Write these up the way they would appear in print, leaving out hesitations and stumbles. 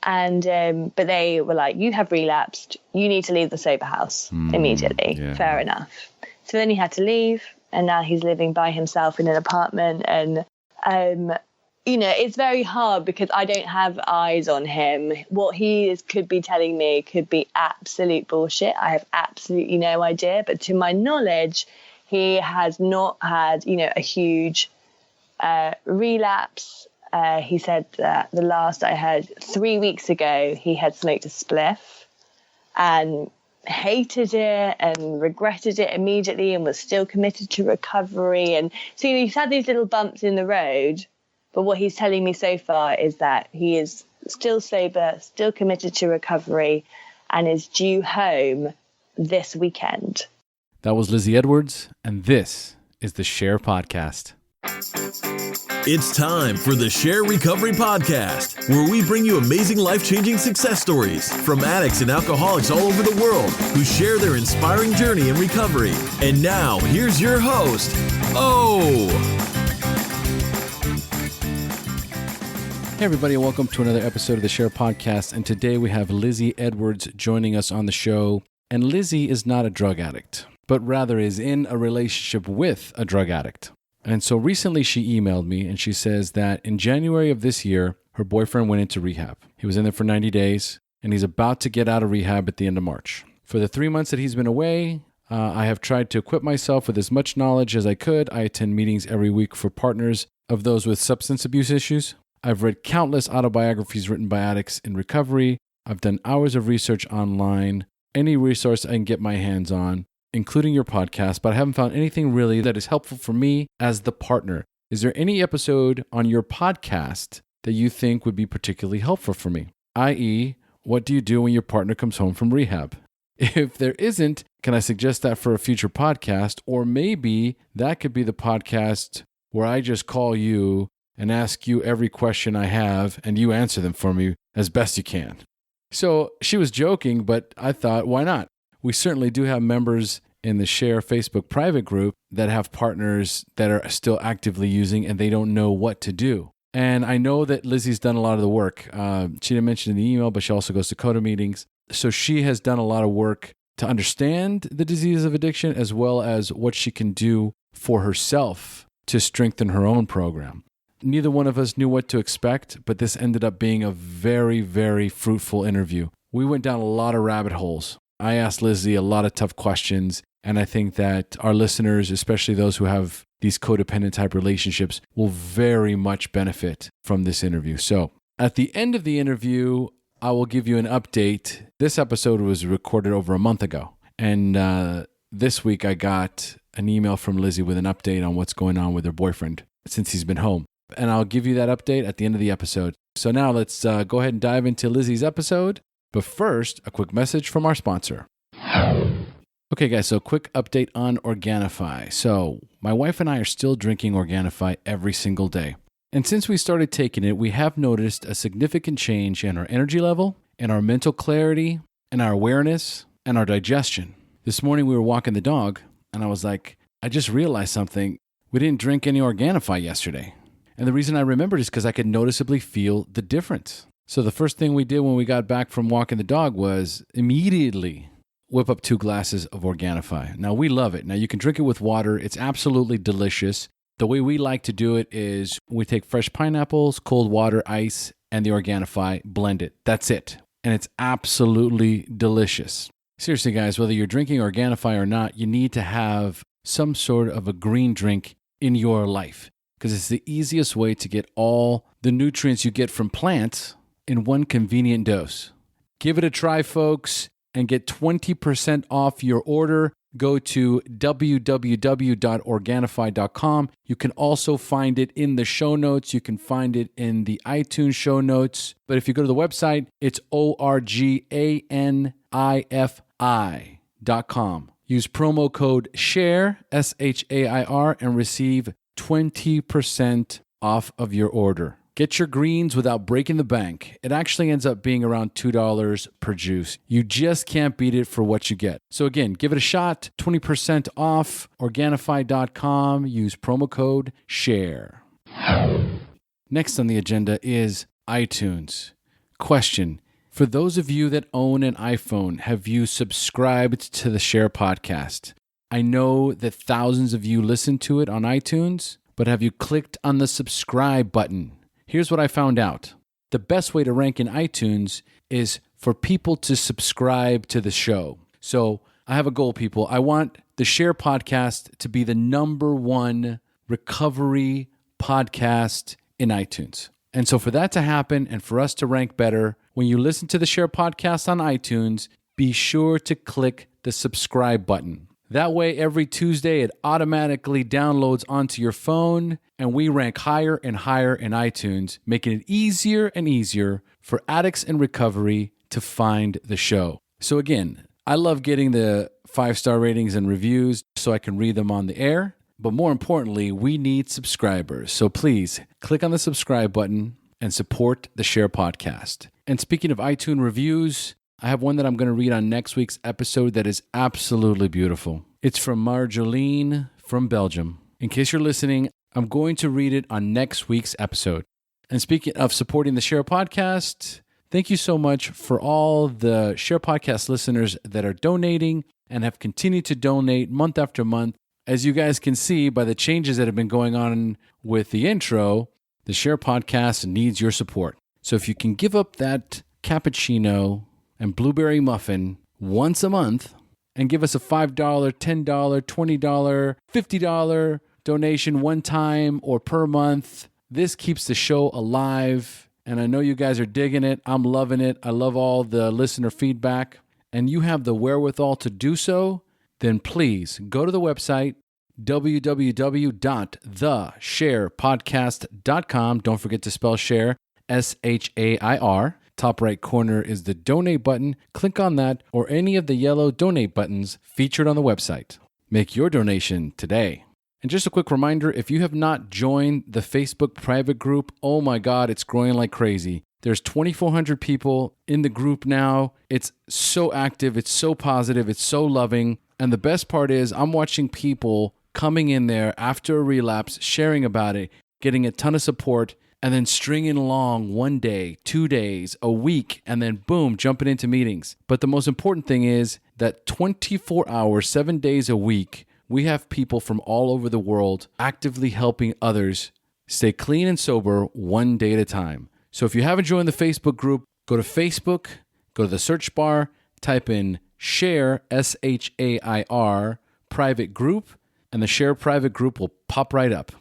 And but they were like, you have relapsed. You need to leave the sober house immediately. Yeah. Fair enough. So then he had to leave, and now he's living by himself in an apartment. And, it's very hard because I don't have eyes on him. What could be telling me could be absolute bullshit. I have absolutely no idea. But to my knowledge, he has not had, a huge relapse. He said that the last I heard 3 weeks ago, he had smoked a spliff and hated it and regretted it immediately and was still committed to recovery. And so he's had these little bumps in the road, but what he's telling me so far is that he is still sober, still committed to recovery, and is due home this weekend. That was Lizzie Edwards, and this is the SHAIR Podcast. It's time for the SHAIR Recovery Podcast, where we bring you amazing life-changing success stories from addicts and alcoholics all over the world who share their inspiring journey in recovery. And now, here's your host, Hey everybody, and welcome to another episode of the SHAIR Podcast. And today we have Lizzie Edwards joining us on the show. And Lizzie is not a drug addict, but rather is in a relationship with a drug addict. And so recently she emailed me and she says that in January of this year, her boyfriend went into rehab. He was in there for 90 days and he's about to get out of rehab at the end of March. For the 3 months that he's been away, I have tried to equip myself with as much knowledge as I could. I attend meetings every week for partners of those with substance abuse issues. I've read countless autobiographies written by addicts in recovery. I've done hours of research online, any resource I can get my hands on, including your podcast, but I haven't found anything really that is helpful for me as the partner. Is there any episode on your podcast that you think would be particularly helpful for me? i.e., what do you do when your partner comes home from rehab? If there isn't, can I suggest that for a future podcast? Or maybe that could be the podcast where I just call you and ask you every question I have and you answer them for me as best you can. So she was joking, but I thought, why not? We certainly do have members in the SHAIR Facebook private group that have partners that are still actively using and they don't know what to do. And I know that Lizzie's done a lot of the work. She didn't mention in the email, but she also goes to CODA meetings. So she has done a lot of work to understand the disease of addiction as well as what she can do for herself to strengthen her own program. Neither one of us knew what to expect, but this ended up being a very, very fruitful interview. We went down a lot of rabbit holes. I asked Lizzie a lot of tough questions, and I think that our listeners, especially those who have these codependent type relationships, will very much benefit from this interview. So at the end of the interview, I will give you an update. This episode was recorded over a month ago, and this week I got an email from Lizzie with an update on what's going on with her boyfriend since he's been home. And I'll give you that update at the end of the episode. So now let's go ahead and dive into Lizzie's episode. But first, a quick message from our sponsor. Okay, guys, so quick update on Organifi. So my wife and I are still drinking Organifi every single day. And since we started taking it, we have noticed a significant change in our energy level, in our mental clarity, in our awareness, and our digestion. This morning we were walking the dog, and I was like, I just realized something. We didn't drink any Organifi yesterday. And the reason I remembered is because I could noticeably feel the difference. So the first thing we did when we got back from walking the dog was immediately whip up 2 glasses of Organifi. Now, we love it. Now, you can drink it with water. It's absolutely delicious. The way we like to do it is we take fresh pineapples, cold water, ice, and the Organifi, blend it. That's it. And it's absolutely delicious. Seriously, guys, whether you're drinking Organifi or not, you need to have some sort of a green drink in your life, because it's the easiest way to get all the nutrients you get from plants in one convenient dose. Give it a try, folks, and get 20% off your order. Go to www.organifi.com. You can also find it in the show notes. You can find it in the iTunes show notes. But if you go to the website, it's organifi.com. Use promo code SHAIR, SHAIR, and receive 20% off of your order. Get your greens without breaking the bank. It actually ends up being around $2 per juice. You just can't beat it for what you get. So again, give it a shot. 20% off. Organifi.com. Use promo code SHAIR. Next on the agenda is iTunes. Question. For those of you that own an iPhone, have you subscribed to the SHAIR Podcast? I know that thousands of you listen to it on iTunes, but have you clicked on the subscribe button? Here's what I found out. The best way to rank in iTunes is for people to subscribe to the show. So I have a goal, people. I want the SHAIR Podcast to be the #1 recovery podcast in iTunes. And so for that to happen and for us to rank better, when you listen to the SHAIR Podcast on iTunes, be sure to click the subscribe button. That way, every Tuesday, it automatically downloads onto your phone, and we rank higher and higher in iTunes, making it easier and easier for addicts in recovery to find the show. So again, I love getting the 5-star ratings and reviews so I can read them on the air. But more importantly, we need subscribers. So please click on the subscribe button and support the SHAIR Podcast. And speaking of iTunes reviews, I have one that I'm going to read on next week's episode that is absolutely beautiful. It's from Marjolaine from Belgium. In case you're listening, I'm going to read it on next week's episode. And speaking of supporting the SHAIR Podcast, thank you so much for all the SHAIR Podcast listeners that are donating and have continued to donate month after month. As you guys can see by the changes that have been going on with the intro, the SHAIR Podcast needs your support. So if you can give up that cappuccino and blueberry muffin once a month and give us a $5, $10, $20, $50 donation one time or per month, this keeps the show alive. And I know you guys are digging it. I'm loving it. I love all the listener feedback. And you have the wherewithal to do so, then please go to the website, www.theshairpodcast.com. Don't forget to spell SHAIR, SHAIR. Top right corner is the donate button. Click on that or any of the yellow donate buttons featured on the website. Make your donation today. And just a quick reminder, if you have not joined the Facebook private group, oh my God, it's growing like crazy. There's 2,400 people in the group now. It's so active. It's so positive. It's so loving. And the best part is I'm watching people coming in there after a relapse, sharing about it, getting a ton of support, and then stringing along 1 day, 2 days, a week, and then boom, jumping into meetings. But the most important thing is that 24 hours, 7 days a week, we have people from all over the world actively helping others stay clean and sober 1 day at a time. So if you haven't joined the Facebook group, go to Facebook, go to the search bar, type in SHAIR, SHAIR, private group, and the SHAIR private group will pop right up.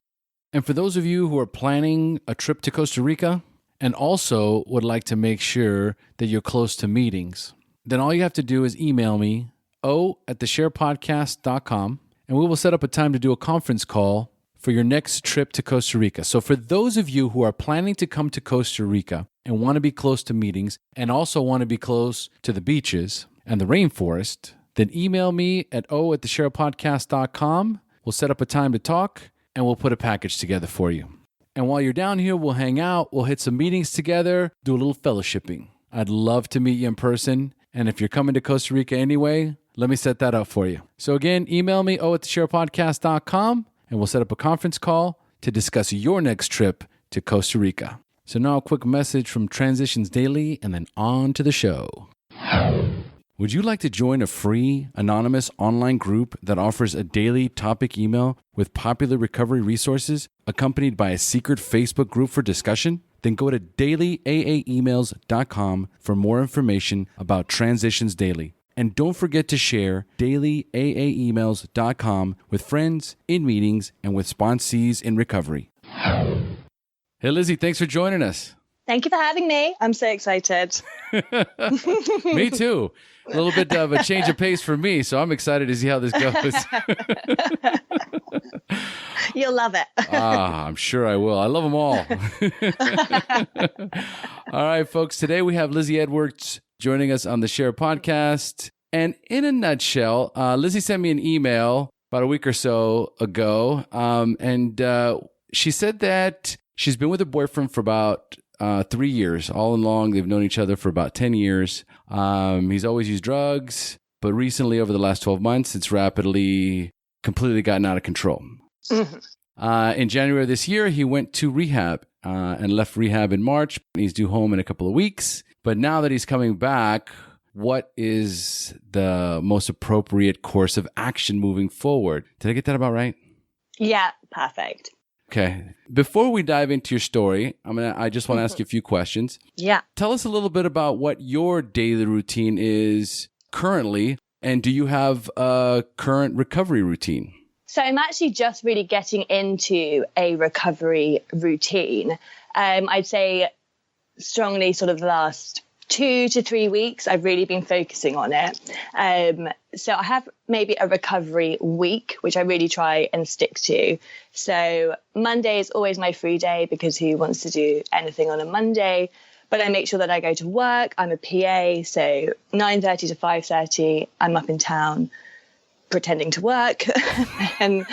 And for those of you who are planning a trip to Costa Rica and also would like to make sure that you're close to meetings, then all you have to do is email me, o@theshairpodcast.com, and we will set up a time to do a conference call for your next trip to Costa Rica. So for those of you who are planning to come to Costa Rica and want to be close to meetings and also want to be close to the beaches and the rainforest, then email me at o@theshairpodcast.com. We'll set up a time to talk and we'll put a package together for you. And while you're down here, we'll hang out, we'll hit some meetings together, do a little fellowshipping. I'd love to meet you in person. And if you're coming to Costa Rica anyway, let me set that up for you. So again, email me, o@theshairpodcast.com, and we'll set up a conference call to discuss your next trip to Costa Rica. So now a quick message from Transitions Daily and then on to the show. Would you like to join a free, anonymous online group that offers a daily topic email with popular recovery resources accompanied by a secret Facebook group for discussion? Then go to dailyaaemails.com for more information about Transitions Daily. And don't forget to share dailyaaemails.com with friends, in meetings, and with sponsees in recovery. Hey, Lizzie, thanks for joining us. Thank you for having me. I'm so excited. Me too. A little bit of a change of pace for me, so I'm excited to see how this goes. You'll love it. I'm sure I will. I love them all. All right, folks. Today we have Lizzie Edwards joining us on the SHAIR Podcast. And in a nutshell, Lizzie sent me an email about a week or so ago, and she said that she's been with her boyfriend for about 3 years. All along, they've known each other for about 10 years. He's always used drugs, but recently, over the last 12 months, it's rapidly, completely gotten out of control. Mm-hmm. In January of this year, he went to rehab and left rehab in March. He's due home in a couple of weeks. But now that he's coming back, what is the most appropriate course of action moving forward? Did I get that about right? Yeah, perfect. Okay. Before we dive into your story, I just want to ask you a few questions. Yeah. Tell us a little bit about what your daily routine is currently, and do you have a current recovery routine? So I'm actually just really getting into a recovery routine. I'd say strongly sort of the last 2 to 3 weeks, I've really been focusing on it. So I have maybe a recovery week, which I really try and stick to. So Monday is always my free day because who wants to do anything on a Monday? But I make sure that I go to work. I'm a PA, so 9:30 to 5:30, I'm up in town pretending to work. And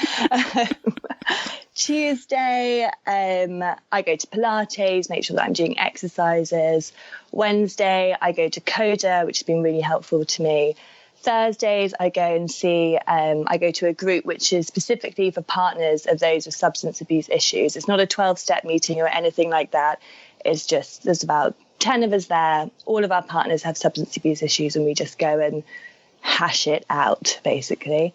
Tuesday, I go to Pilates, make sure that I'm doing exercises. Wednesday, I go to Coda, which has been really helpful to me. Thursdays, I go and see, I go to a group which is specifically for partners of those with substance abuse issues. It's not a 12-step meeting or anything like that. It's just, there's about 10 of us there. All of our partners have substance abuse issues, and we just go and hash it out, basically.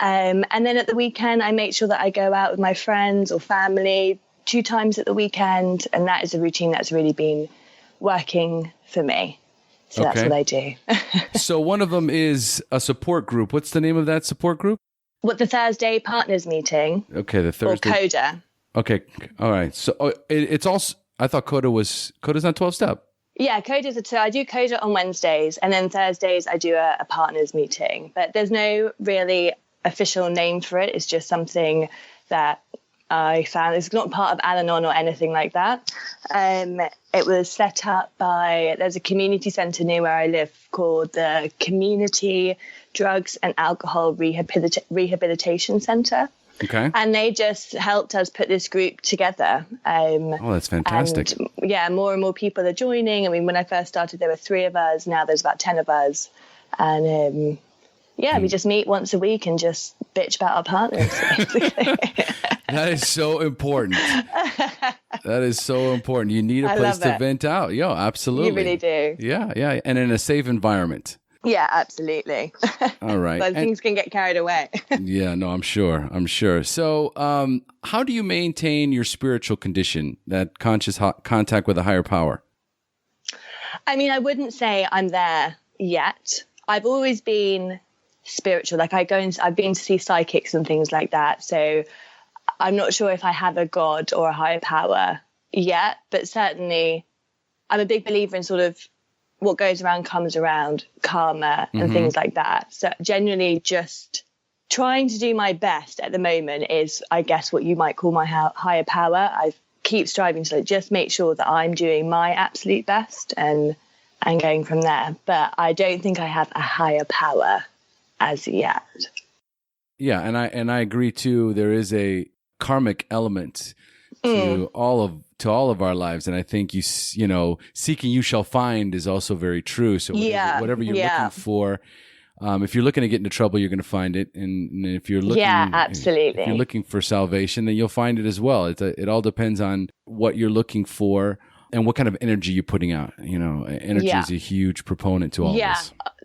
And then at the weekend, I make sure that I go out with my friends or family 2 times at the weekend. And that is a routine that's really been working for me. So that's what I do. So one of them is a support group. What's the name of that support group? What, the Thursday partners meeting? Okay, the Thursday. Or Coda. Okay, all right. So it's also, I thought Coda's not 12-step. Yeah, so I do Coda on Wednesdays, and then Thursdays I do a partners meeting. But there's no really official name for it. It's just something that I found. It's not part of Al-Anon or anything like that. It was set up by, there's a community centre near where I live called the Community Drugs and Alcohol Rehabilitation Centre. Okay. And they just helped us put this group together. That's fantastic. And, yeah, more and more people are joining. I mean, when I first started, there were 3 of us. Now there's about 10 of us. And we just meet once a week and just bitch about our partners, basically. That is so important. That is so important. You need a place to vent out. Yo, absolutely. You really do. Yeah. And in a safe environment. Yeah, absolutely. All right. But things can get carried away. Yeah, no, I'm sure. So how do you maintain your spiritual condition, that conscious contact with a higher power? I mean, I wouldn't say I'm there yet. I've always been spiritual. Like I've been to see psychics and things like that. So I'm not sure if I have a God or a higher power yet, but certainly I'm a big believer in sort of what goes around comes around, karma and things like that. So genuinely just trying to do my best at the moment is, I guess, what you might call my higher power. I keep striving to just make sure that I'm doing my absolute best and going from there. But I don't think I have a higher power as yet. Yeah, and I agree too. There is a karmic element to all of our lives, and I think you know, seeking you shall find is also very true. So whatever you're looking for, if you're looking to get into trouble, you're going to find it, and if you're looking, absolutely, if you're looking for salvation, then you'll find it as well. It all depends on what you're looking for and what kind of energy you're putting out. You know, energy is a huge proponent to all this. Yeah,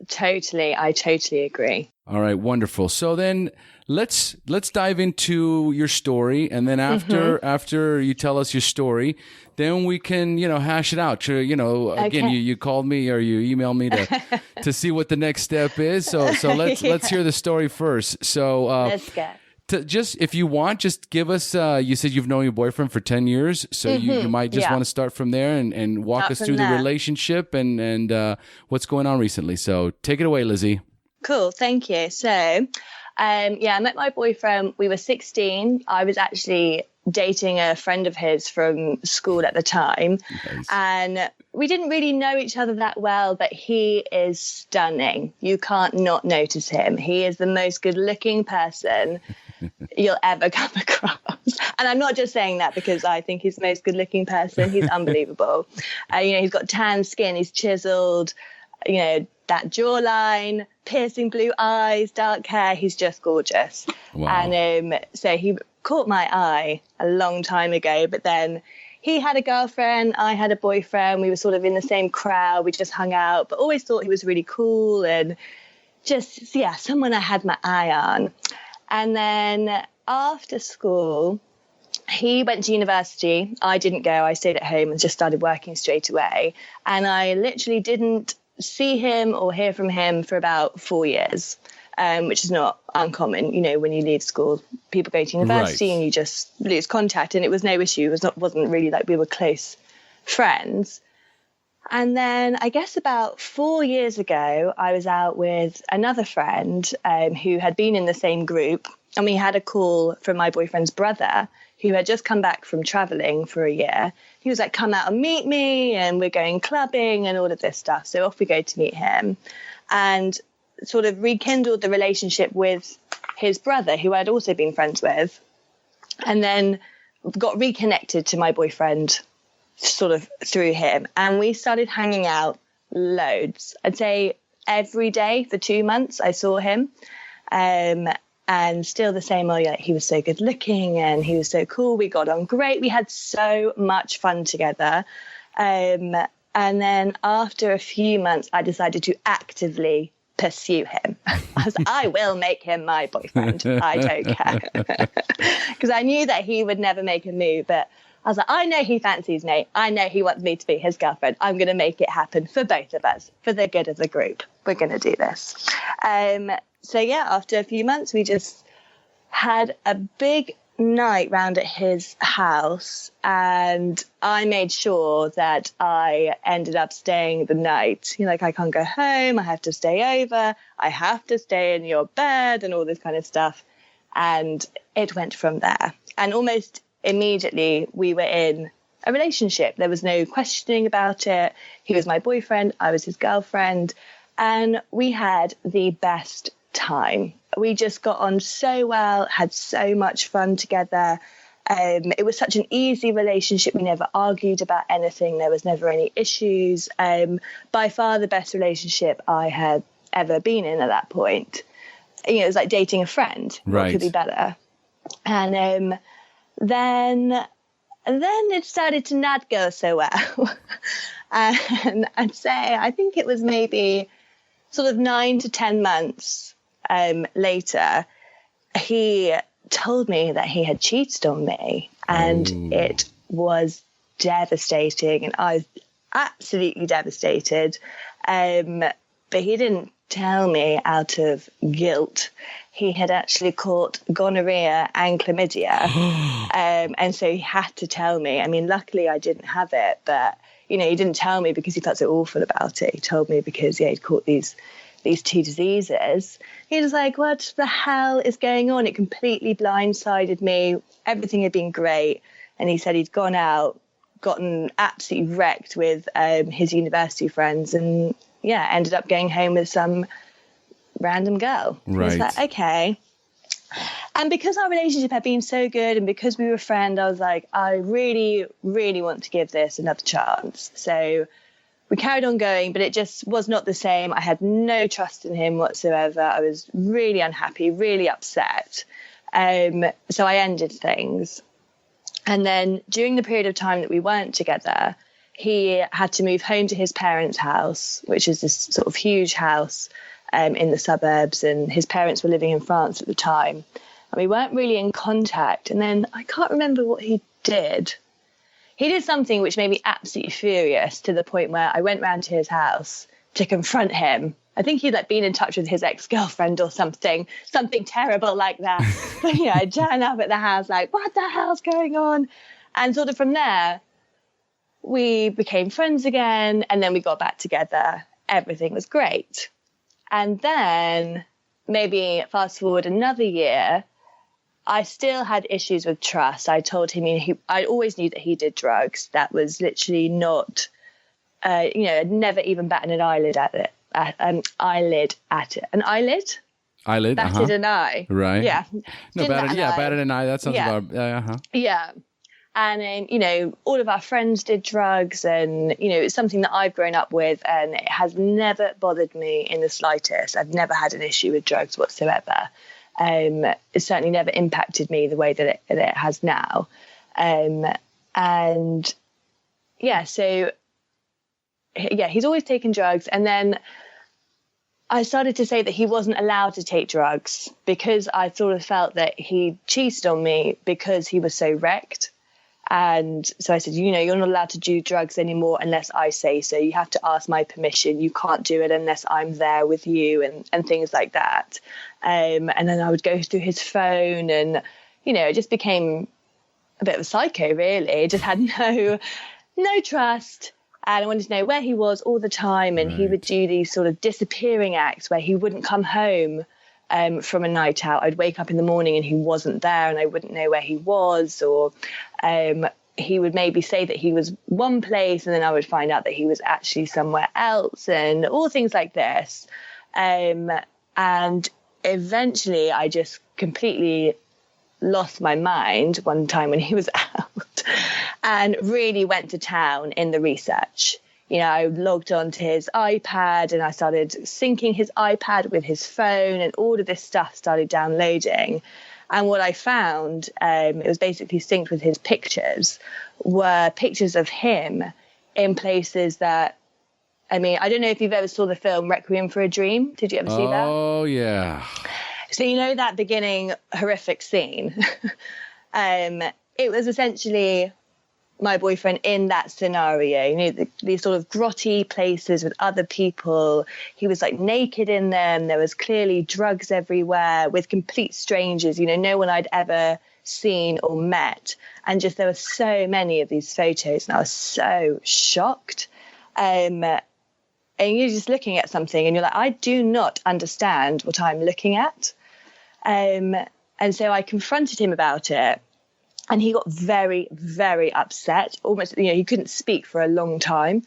totally. I totally agree. All right, wonderful. So then let's dive into your story, and then after you tell us your story, then we can, you know, hash it out. Again, you called me or you emailed me to see what the next step is. So let's hear the story first. So let's go. Just if you want, just give us. You said you've known your boyfriend for 10 years, so you might just want to start from there and walk us through the relationship and what's going on recently. So take it away, Lizzie. Cool, thank you. So, I met my boyfriend. We were 16. I was actually dating a friend of his from school at the time. Nice. And we didn't really know each other that well, but he is stunning. You can't not notice him. He is the most good-looking person you'll ever come across. And I'm not just saying that because I think he's the most good-looking person. He's unbelievable. He's got tan skin. He's chiseled. That jawline, piercing blue eyes, dark hair. He's just gorgeous. Wow. And so he caught my eye a long time ago, but then he had a girlfriend, I had a boyfriend. We were sort of in the same crowd. We just hung out, but always thought he was really cool and just, someone I had my eye on. And then after school, he went to university. I didn't go. I stayed at home and just started working straight away. And I literally didn't see him or hear from him for about 4 years, which is not uncommon. You know, when you leave school, people go to university and you just lose contact. And it was no issue. It wasn't really like we were close friends. And then I guess about 4 years ago, I was out with another friend who had been in the same group. And we had a call from my boyfriend's brother, who had just come back from traveling for a year. He was like, come out and meet me, and we're going clubbing and all of this stuff. So off we go to meet him, and sort of rekindled the relationship with his brother, who I'd also been friends with, and then got reconnected to my boyfriend sort of through him. And we started hanging out loads. I'd say every day for 2 months I saw him. And still the same, he was so good looking and he was so cool. We got on great. We had so much fun together. And then after a few months, I decided to actively pursue him. I will make him my boyfriend. I don't care. Because I knew that he would never make a move. But I was like, I know he fancies me. I know he wants me to be his girlfriend. I'm going to make it happen for both of us, for the good of the group. We're going to do this. So after a few months, we just had a big night round at his house, and I made sure that I ended up staying the night. I can't go home. I have to stay over. I have to stay in your bed and all this kind of stuff. And it went from there. And almost immediately we were in a relationship. There was no questioning about it. He was my boyfriend. I was his girlfriend. And we had the best time. We just got on so well, had so much fun together. It was such an easy relationship. We never argued about anything. There was never any issues. By far the best relationship I had ever been in at that point. It was like dating a friend. Right. What could be better? And then it started to not go so well. And I'd say, I think it was maybe sort of 9 to 10 months later, he told me that he had cheated on me, and it was devastating, and I was absolutely devastated. But he didn't tell me out of guilt. He had actually caught gonorrhea and chlamydia, and so he had to tell me. I mean, luckily I didn't have it, but he didn't tell me because he felt so awful about it. He told me because he'd caught these two diseases. He was like, what the hell is going on? It completely blindsided me. Everything had been great. And he said he'd gone out, gotten absolutely wrecked with his university friends, and ended up going home with some random girl. Right. I was like, okay. And because our relationship had been so good and because we were friends, I was like, I really, really want to give this another chance. So we carried on going, but it just was not the same. I had no trust in him whatsoever. I was really unhappy, really upset. So I ended things. And then during the period of time that we weren't together, he had to move home to his parents' house, which is this sort of huge house in the suburbs. And his parents were living in France at the time. And we weren't really in contact. And then I can't remember what he did. He did something which made me absolutely furious, to the point where I went round to his house to confront him. I think he'd been in touch with his ex-girlfriend or something terrible like that. But I turned up at the house like, what the hell's going on? And sort of from there, we became friends again, and then we got back together. Everything was great. And then maybe fast forward another year, I still had issues with trust. I told him, I always knew that he did drugs. That was literally not, I'd never even batted an eyelid at it. An eyelid at it. An eyelid? Eyelid, batted an eye. Right. Yeah. No, batted an eye. That sounds about, Yeah. And then, all of our friends did drugs, and, it's something that I've grown up with, and it has never bothered me in the slightest. I've never had an issue with drugs whatsoever. It certainly never impacted me the way that it has now. And And so he's always taken drugs. And then I started to say that he wasn't allowed to take drugs because I sort of felt that he cheated on me because he was so wrecked. And so I said, you're not allowed to do drugs anymore unless I say so. You have to ask my permission. You can't do it unless I'm there with you and things like that. And then I would go through his phone and, it just became a bit of a psycho, really. Just had no trust. And I wanted to know where he was all the time. And he would do these sort of disappearing acts where he wouldn't come home from a night out. I'd wake up in the morning and he wasn't there and I wouldn't know where he was. Or he would maybe say that he was one place and then I would find out that he was actually somewhere else, and all things like this. And eventually I just completely lost my mind one time when he was out and really went to town in the research. I logged onto his iPad and I started syncing his iPad with his phone, and all of this stuff started downloading. And what I found, it was basically synced with his pictures, were pictures of him in places that, I don't know if you've ever saw the film Requiem for a Dream. Did you ever see that? Oh, yeah. So that beginning horrific scene? It was essentially my boyfriend in that scenario, these sort of grotty places with other people. He was like naked in them. There was clearly drugs everywhere with complete strangers, no one I'd ever seen or met. And just there were so many of these photos and I was so shocked. And you're just looking at something and you're like, I do not understand what I'm looking at. And so I confronted him about it. And he got very, very upset. Almost, he couldn't speak for a long time.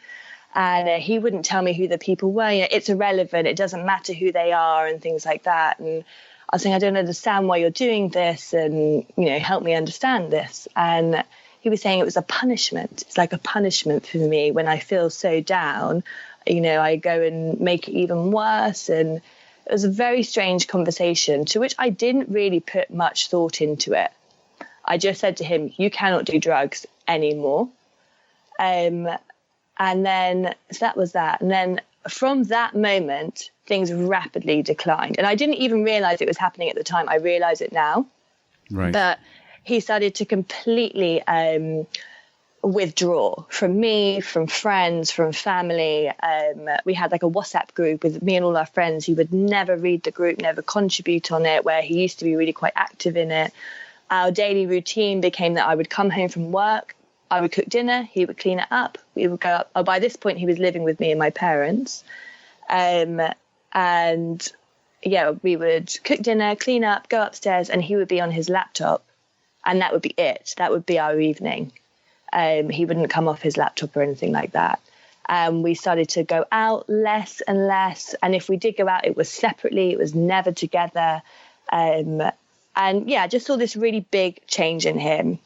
And he wouldn't tell me who the people were. It's irrelevant. It doesn't matter who they are and things like that. And I was saying, I don't understand why you're doing this. And, help me understand this. And he was saying it was a punishment. It's like a punishment for me when I feel so down. I go and make it even worse. And it was a very strange conversation to which I didn't really put much thought into it. I just said to him, you cannot do drugs anymore. And then, so that was that. And then from that moment, things rapidly declined. And I didn't even realize it was happening at the time. I realize it now. Right. But he started to completely withdraw from me, from friends, from family. We had like a WhatsApp group with me and all our friends. He would never read the group, never contribute on it, where he used to be really quite active in it. Our daily routine became that I would come home from work, I would cook dinner, he would clean it up, we would go up. Oh, by this point, he was living with me and my parents. We would cook dinner, clean up, go upstairs, and he would be on his laptop. And that would be it. That would be our evening. He wouldn't come off his laptop or anything like that. We started to go out less and less. And if we did go out, it was separately. It was never together. And I just saw this really big change in him.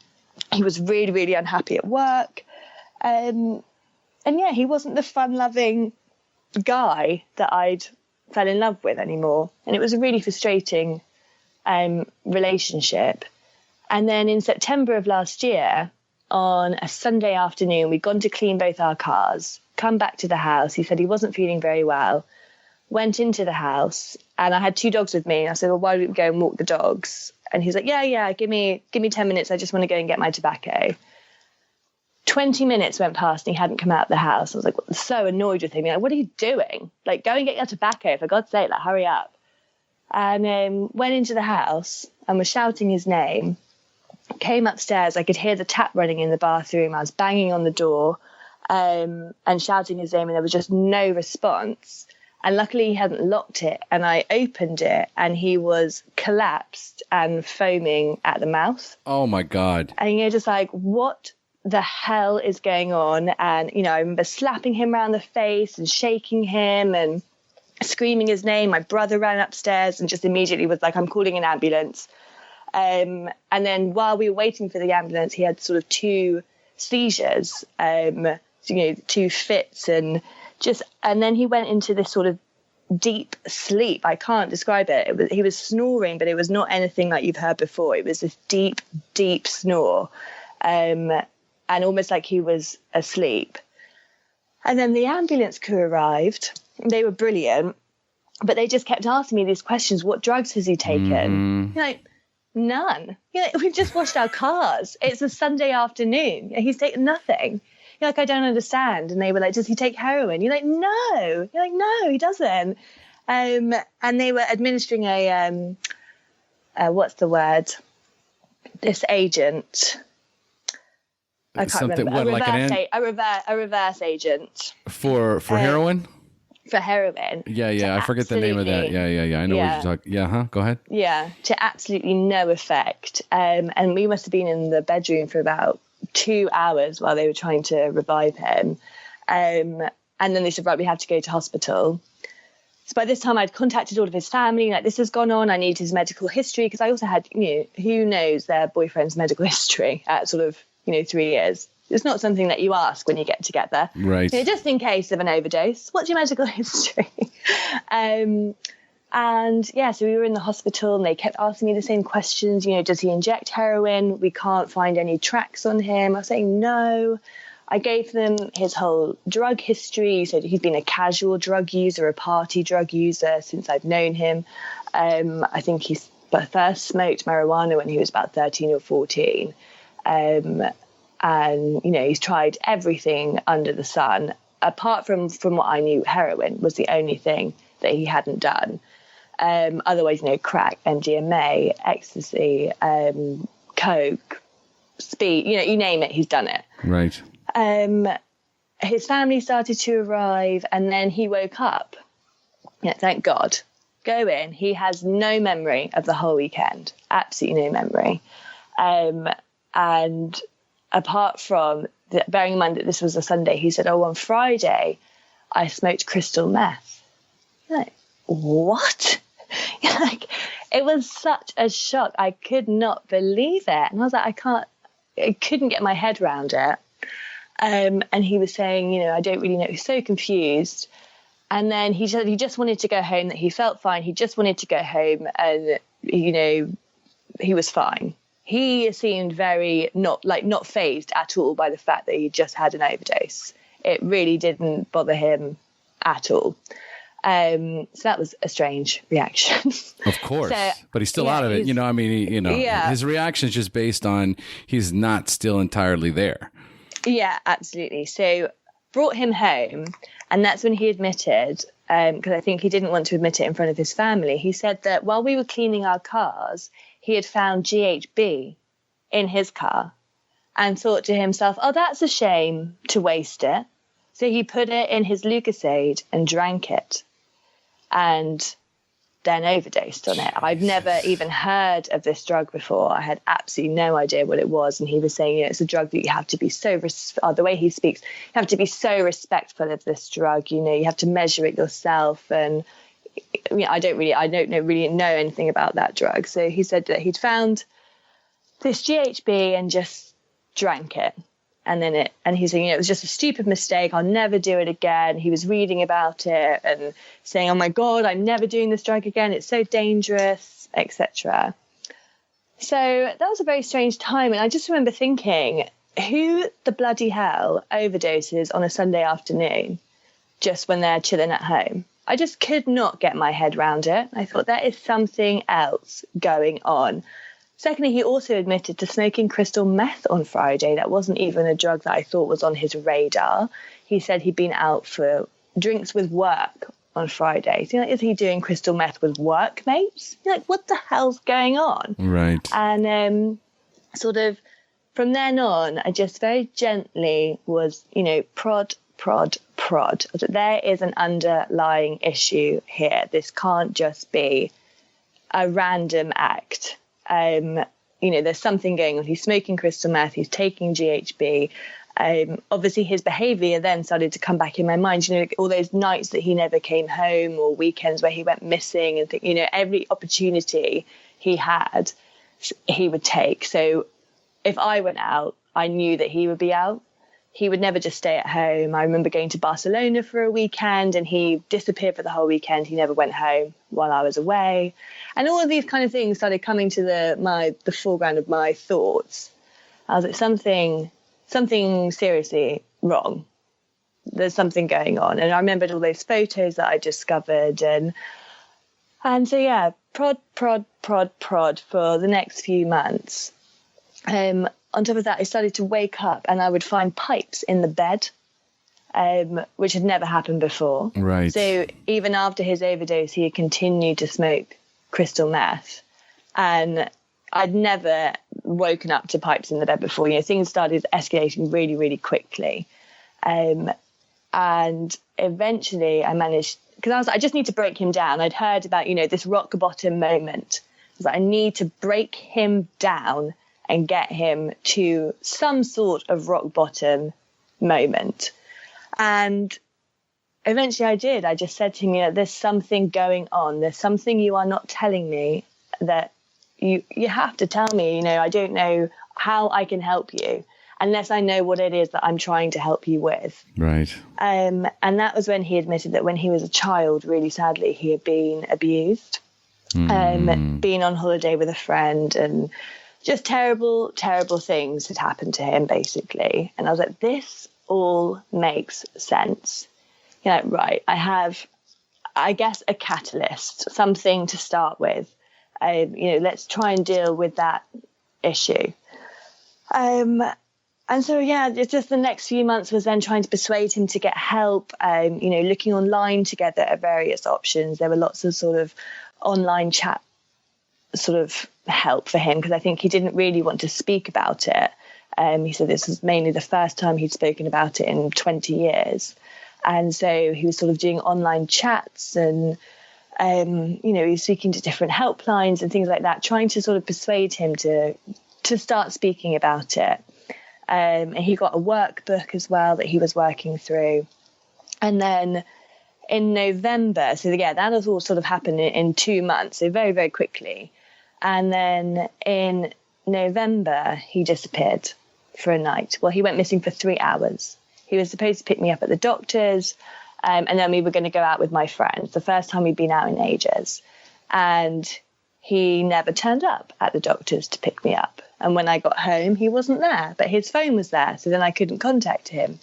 He was really, really unhappy at work. He wasn't the fun-loving guy that I'd fell in love with anymore. And it was a really frustrating relationship. And then in September of last year, on a Sunday afternoon, we'd gone to clean both our cars, come back to the house. He said he wasn't feeling very well. Went into the house and I had 2 dogs with me. And I said, well, why don't we go and walk the dogs? And he's like, yeah, give me 10 minutes. I just want to go and get my tobacco. 20 minutes went past and he hadn't come out of the house. I was like, so annoyed with him. Like, what are you doing? Like, go and get your tobacco, for God's sake, like, hurry up. And went into the house and was shouting his name. Came upstairs. I could hear the tap running in the bathroom. I was banging on the door and shouting his name, and there was just no response. And luckily he hadn't locked it, and I opened it and he was collapsed and foaming at the mouth. Oh my God. And you're just like, what the hell is going on? And, I remember slapping him around the face and shaking him and screaming his name. My brother ran upstairs and just immediately was like, I'm calling an ambulance. And then while we were waiting for the ambulance, he had sort of 2 seizures, 2 fits and then he went into this sort of deep sleep. I can't describe it. He was snoring, but it was not anything like you've heard before. It was this deep, deep snore. And and almost like he was asleep. And then the ambulance crew arrived. They were brilliant, but they just kept asking me these questions. What drugs has he taken? You're like, none. You're like, we've just washed our cars. It's a Sunday afternoon. He's taken nothing. You're like, I don't understand. And they were like, does he take heroin? You're like, no. You're like, no, he doesn't. And they were administering what's the word? This agent. I can't remember. A reverse agent. For heroin? For heroin. Yeah. I forget the name of that. Yeah. I know what you're talking. Yeah, Go ahead. Yeah, to absolutely no effect. And we must have been in the bedroom for about 2 hours while they were trying to revive him. And then they said, right, we have to go to hospital. So by this time I'd contacted all of his family, like, this has gone on, I need his medical history, because I also had, who knows their boyfriend's medical history at sort of, 3 years. It's not something that you ask when you get together. Right. Just in case of an overdose, what's your medical history? So we were in the hospital and they kept asking me the same questions. Does he inject heroin? We can't find any tracks on him. I was saying no. I gave them his whole drug history. He said he's been a casual drug user, a party drug user since I've known him. I think he first smoked marijuana when he was about 13 or 14. And, he's tried everything under the sun. Apart from what I knew, heroin was the only thing that he hadn't done. Otherwise, crack, MDMA, ecstasy, coke, speed, you name it, he's done it. Right. His family started to arrive and then he woke up. Thank God. Go in. He has no memory of the whole weekend. Absolutely no memory. And apart from, bearing in mind that this was a Sunday, he said, on Friday, I smoked crystal meth. You're like, what? You're like, it was such a shock. I could not believe it. And I was like, I couldn't get my head around it. And he was saying, I don't really know. He was so confused. And then he said he just wanted to go home, that he felt fine. He just wanted to go home and, he was fine. He seemed very not fazed at all by the fact that he just had an overdose. It really didn't bother him at all. So that was a strange reaction. Of course, but he's still out of it. His reaction is just based on he's not still entirely there. Yeah, absolutely. So brought him home, and that's when he admitted, because I think he didn't want to admit it in front of his family. He said that while we were cleaning our cars, he had found GHB in his car and thought to himself, oh, that's a shame to waste it. So he put it in his Lucozade and drank it and then overdosed on it. I've never even heard of this drug before. I had absolutely no idea what it was. And he was saying, it's a drug that you have to be so, the way he speaks, you have to be so respectful of this drug. You have to measure it yourself. And I don't really know anything about that drug. So he said that he'd found this GHB and just drank it. And he's saying, it was just a stupid mistake. I'll never do it again. He was reading about it and saying, oh my God, I'm never doing this drug again. It's so dangerous, etc. So that was a very strange time. And I just remember thinking, who the bloody hell overdoses on a Sunday afternoon just when they're chilling at home? I just could not get my head around it. I thought there is something else going on. Secondly, he also admitted to smoking crystal meth on Friday. That wasn't even a drug that I thought was on his radar. He said he'd been out for drinks with work on Friday. So, is he doing crystal meth with workmates? You're like, what the hell's going on? Right. And sort of from then on, I just very gently was, prod. There is an underlying issue here. This can't just be a random act. There's something going on. He's smoking crystal meth. He's taking GHB. Obviously, his behaviour then started to come back in my mind. All those nights that he never came home or weekends where he went missing and every opportunity he had, he would take. So if I went out, I knew that he would be out. He would never just stay at home. I remember going to Barcelona for a weekend and he disappeared for the whole weekend. He never went home while I was away. And all of these kind of things started coming to the foreground of my thoughts. I was like, something something seriously wrong. There's something going on. And I remembered all those photos that I discovered. And so, yeah, prod for the next few months. On top of that, I started to wake up and I would find pipes in the bed, which had never happened before. Right. So even after his overdose, he had continued to smoke crystal meth. And I'd never woken up to pipes in the bed before. Things started escalating really, really quickly. And eventually I managed, because I was like, I just need to break him down. I'd heard about, this rock bottom moment. I was like, I need to break him down and get him to some sort of rock bottom moment. And eventually I did. I just said to him, there's something going on. There's something you are not telling me that you have to tell me. I don't know how I can help you unless I know what it is that I'm trying to help you with. Right. And that was when he admitted that when he was a child, really sadly, he had been abused, been on holiday with a friend, and just terrible, terrible things had happened to him, basically. And I was like, this all makes sense. Right, I have, I guess, a catalyst, something to start with. Let's try and deal with that issue. And so, yeah, it's just the next few months was then trying to persuade him to get help, looking online together at various options. There were lots of sort of online chat sort of help for him because I think he didn't really want to speak about it. He said this was mainly the first time he'd spoken about it in 20 years. And so he was sort of doing online chats and, he was speaking to different helplines and things like that, trying to sort of persuade him to start speaking about it. And he got a workbook as well that he was working through. And then in November, so yeah, that was all sort of happened in 2 months, so very, very quickly. And then in November, he disappeared for a night. Well, he went missing for 3 hours. He was supposed to pick me up at the doctor's, and then we were going to go out with my friends, the first time we'd been out in ages. And he never turned up at the doctor's to pick me up. And when I got home, he wasn't there, but his phone was there. So then I couldn't contact him.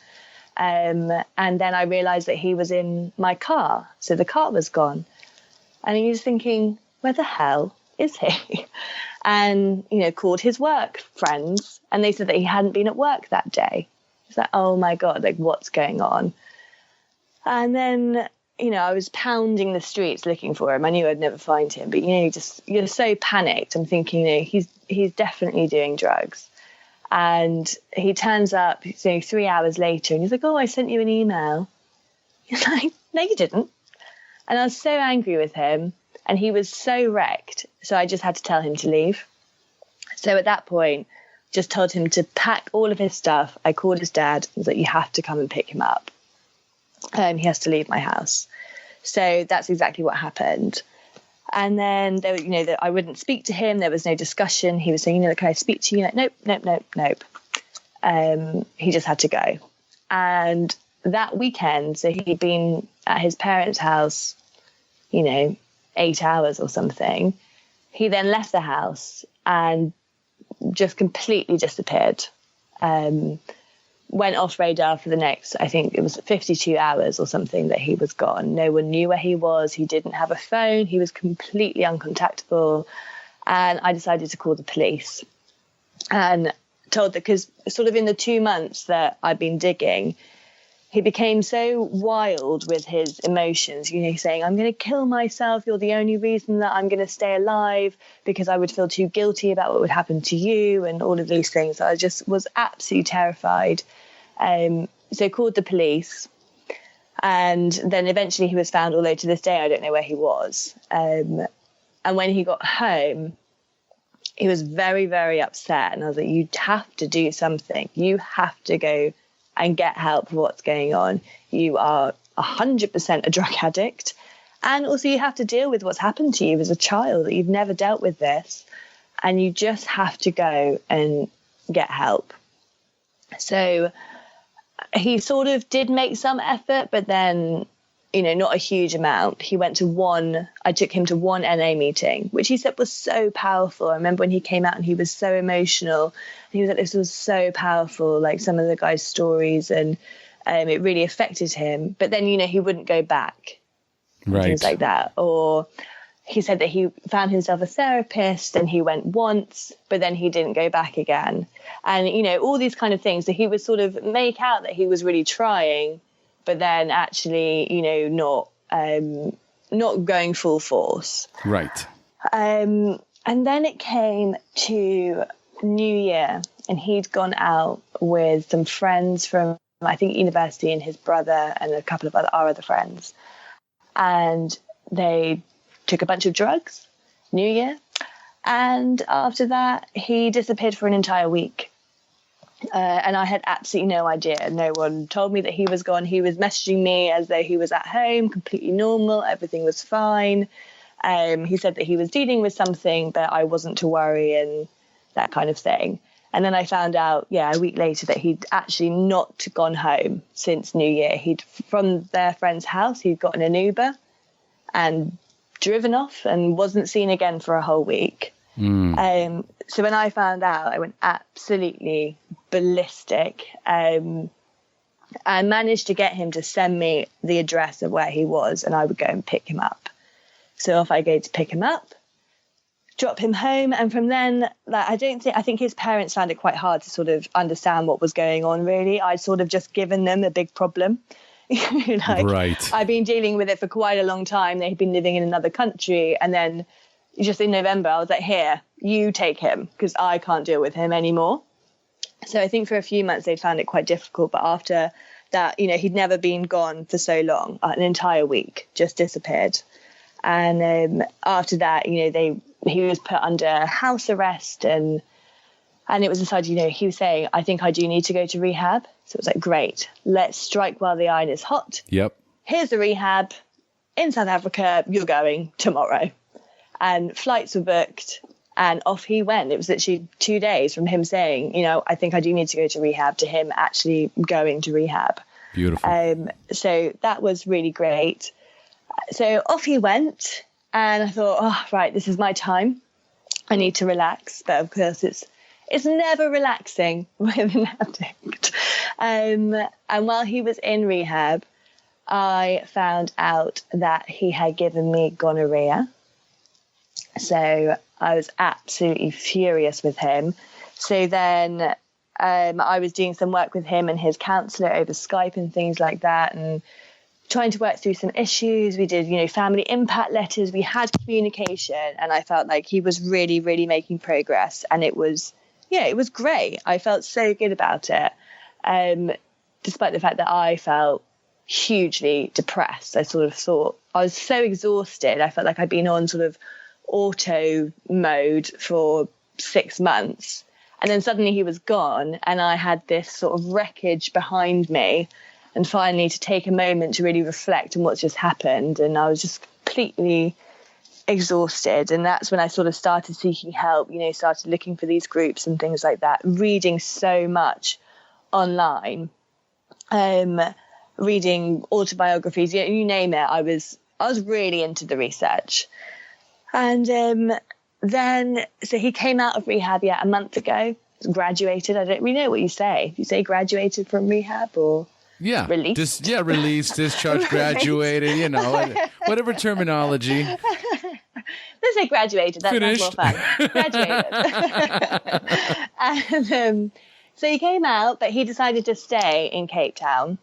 And then I realized that he was in my car. So the car was gone. And he was thinking, where the hell is he? And, called his work friends. And they said that he hadn't been at work that day. It's like, oh my God, like what's going on? And then, I was pounding the streets looking for him. I knew I'd never find him, but you're so panicked. I'm thinking, he's definitely doing drugs. And he turns up 3 hours later and he's like, oh, I sent you an email. He's like, no, you didn't. And I was so angry with him and he was so wrecked. So I just had to tell him to leave. So at that point, just told him to pack all of his stuff. I called his dad and was like, you have to come and pick him up. He has to leave my house. So that's exactly what happened. And then there, I wouldn't speak to him. There was no discussion. He was saying, can I speak to you? Like, nope. He just had to go. And that weekend, so he'd been at his parents' house, 8 hours or something. He then left the house and just completely disappeared. Went off radar for the next, I think it was 52 hours or something that he was gone. No one knew where he was. He didn't have a phone. He was completely uncontactable. And I decided to call the police and told that because sort of in the 2 months that I'd been digging, he became so wild with his emotions, saying, I'm going to kill myself. You're the only reason that I'm going to stay alive because I would feel too guilty about what would happen to you and all of these things. I just was absolutely terrified. So called the police. And then eventually he was found, although to this day I don't know where he was. And when he got home, he was very, very upset. And I was like, you have to do something. You have to go and get help for what's going on. You are 100% a drug addict. And also you have to deal with what's happened to you as a child. You've never dealt with this. And you just have to go and get help. So he sort of did make some effort, but then not a huge amount. I took him to one NA meeting, which he said was so powerful. I remember when he came out and he was so emotional. And he was like, this was so powerful, like some of the guys' stories, and it really affected him. But then, he wouldn't go back. Right. Things like that. Or he said that he found himself a therapist and he went once, but then he didn't go back again. And, all these kind of things. So he would sort of make out that he was really trying, but then actually, not going full force. Right. And then it came to New Year, and he'd gone out with some friends from, I think, university, and his brother and a couple of our other friends. And they took a bunch of drugs, New Year. And after that, he disappeared for an entire week. And I had absolutely no idea. No one told me that he was gone. He was messaging me as though he was at home, completely normal. Everything was fine. He said that he was dealing with something, but I wasn't to worry and that kind of thing. And then I found out, a week later, that he'd actually not gone home since New Year. From their friend's house, he'd gotten an Uber and driven off and wasn't seen again for a whole week. So when I found out, I went absolutely ballistic. I managed to get him to send me the address of where he was, and I would go and pick him up. So off I go to pick him up, drop him home, and from then, I think his parents found it quite hard to sort of understand what was going on, really. I'd sort of just given them a big problem. Right. I've been dealing with it for quite a long time. They'd been living in another country, and then just in November, I was like, here, you take him, because I can't deal with him anymore. So I think for a few months they found it quite difficult, but after that, he'd never been gone for so long, an entire week, just disappeared. And after that, he was put under house arrest, and it was decided, he was saying, I think I do need to go to rehab. So it was like, great, let's strike while the iron is hot. Yep. Here's the rehab in South Africa. You're going tomorrow. And flights were booked, and off he went. It was literally 2 days from him saying, I think I do need to go to rehab, to him actually going to rehab. Beautiful. So that was really great. So off he went, and I thought, oh, right, this is my time. I need to relax. But of course, it's never relaxing with an addict. And while he was in rehab, I found out that he had given me gonorrhea. So I was absolutely furious with him. So then I was doing some work with him and his counsellor over Skype and things like that, and trying to work through some issues. We did, family impact letters. We had communication, and I felt like he was really, really making progress. And it was great. I felt so good about it, despite the fact that I felt hugely depressed. I sort of thought I was so exhausted. I felt like I'd been on sort of auto mode for 6 months, and then suddenly he was gone, and I had this sort of wreckage behind me. And finally, to take a moment to really reflect on what's just happened. And I was just completely exhausted. And that's when I sort of started seeking help, started looking for these groups and things like that, reading so much online, reading autobiographies, you name it. I was really into the research. And then, so he came out of rehab, a month ago, graduated. I don't really know what you say. You say graduated from rehab or... Yeah. Released. Released, discharged, graduated, whatever terminology. Let's say graduated. That sounds more fun. Graduated. And so he came out, but he decided to stay in Cape Town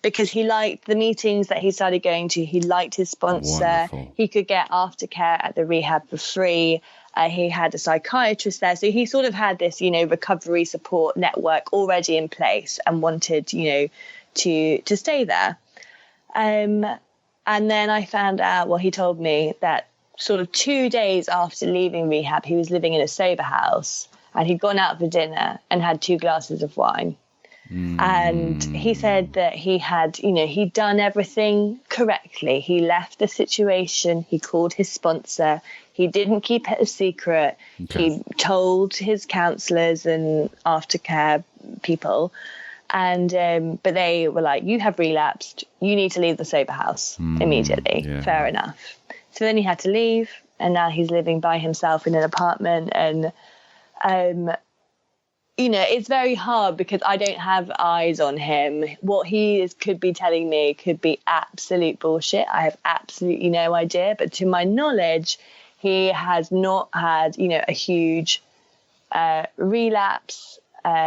because he liked the meetings that he started going to. He liked his sponsor. Wonderful. He could get aftercare at the rehab for free. He had a psychiatrist there. So he sort of had this, recovery support network already in place and wanted, to stay there. And then I found out, he told me that sort of 2 days after leaving rehab, he was living in a sober house, and he'd gone out for dinner and had 2 glasses of wine. And he said that he had, he'd done everything correctly. He left the situation. He called his sponsor. He didn't keep it a secret. Okay. He told his counsellors and aftercare people. And but they were like, you have relapsed. You need to leave the sober house immediately. Yeah. Fair enough. So then he had to leave, and now he's living by himself in an apartment. And, it's very hard because I don't have eyes on him. What could be telling me could be absolute bullshit. I have absolutely no idea. But to my knowledge, he has not had, a huge relapse.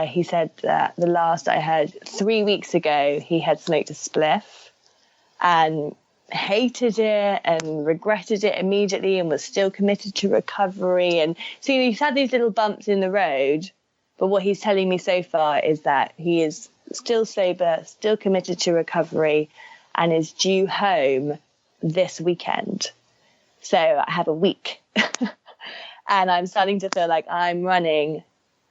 He said that the last I heard 3 weeks ago, he had smoked a spliff and hated it and regretted it immediately and was still committed to recovery. And so he's had these little bumps in the road, but what he's telling me so far is that he is still sober, still committed to recovery, and is due home this weekend. So I have a week and I'm starting to feel like I'm running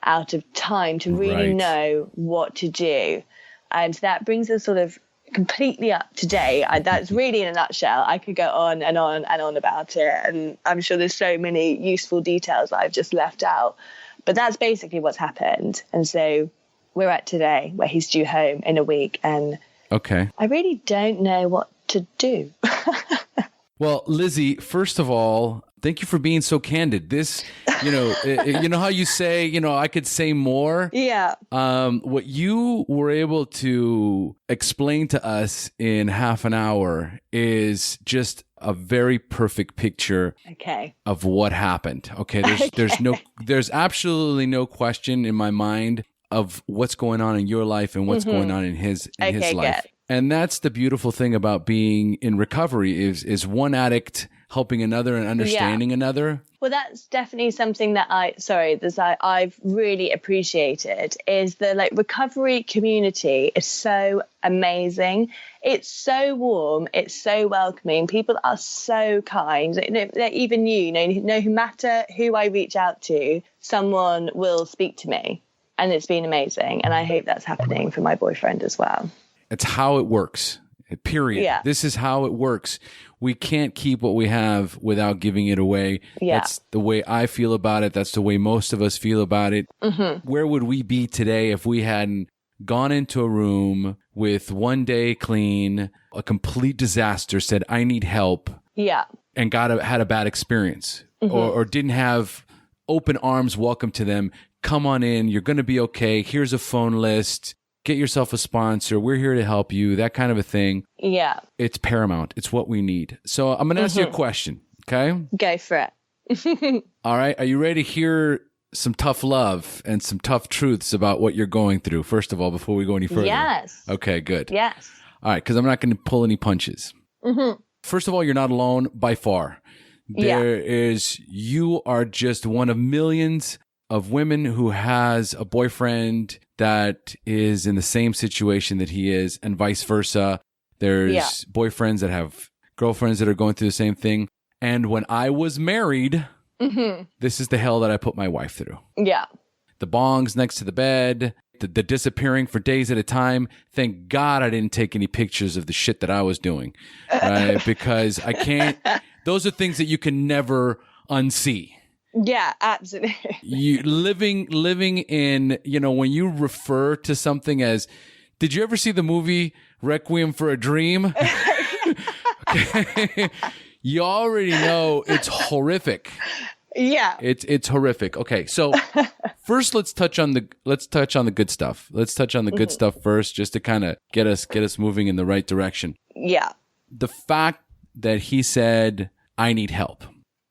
out of time to really know what to do. And that brings us sort of completely up to date. That's really in a nutshell. I could go on and on and on about it, and I'm sure there's so many useful details that I've just left out, but that's basically what's happened. And so we're at today where he's due home in a week, and I really don't know what to do. Well, Lizzie, first of all, thank you for being so candid. This, you know how you say, I could say more. Yeah. What you were able to explain to us in half an hour is just a very perfect picture of what happened. There's absolutely no question in my mind of what's going on in your life and what's going on in his life. Good. And that's the beautiful thing about being in recovery is one addict helping another and understanding another. Well, that's definitely something that I've really appreciated is the recovery community is so amazing. It's so warm. It's so welcoming. People are so kind. Even no matter who I reach out to, someone will speak to me, and it's been amazing. And I hope that's happening for my boyfriend as well. It's how it works, period. Yeah. This is how it works. We can't keep what we have without giving it away. Yeah. That's the way I feel about it. That's the way most of us feel about it. Mm-hmm. Where would we be today if we hadn't gone into a room with one day clean, a complete disaster, said, I need help, and had a bad experience, or didn't have open arms welcome to them? Come on in. You're going to be okay. Here's a phone list. Get yourself a sponsor. We're here to help you. That kind of a thing. Yeah. It's paramount. It's what we need. So I'm going to ask you a question. Okay? Go for it. All right. Are you ready to hear some tough love and some tough truths about what you're going through, first of all, before we go any further? Yes. Okay, good. Yes. All right. Because I'm not going to pull any punches. Mm-hmm. First of all, you're not alone by far. You are just one of millions of women who has a boyfriend that is in the same situation that he is, and vice versa. There's boyfriends that have girlfriends that are going through the same thing. And when I was married, this is the hell that I put my wife through. Yeah. The bongs next to the bed, the disappearing for days at a time. Thank God I didn't take any pictures of the shit that I was doing, right? Because I can't. Those are things that you can never unsee. Yeah, absolutely. You living in, when you refer to something as, did you ever see the movie Requiem for a Dream? Okay. You already know it's horrific. Yeah. It's horrific. Okay. So first let's touch on the good stuff. Let's touch on the good stuff first, just to kind of get us moving in the right direction. Yeah. The fact that he said, I need help.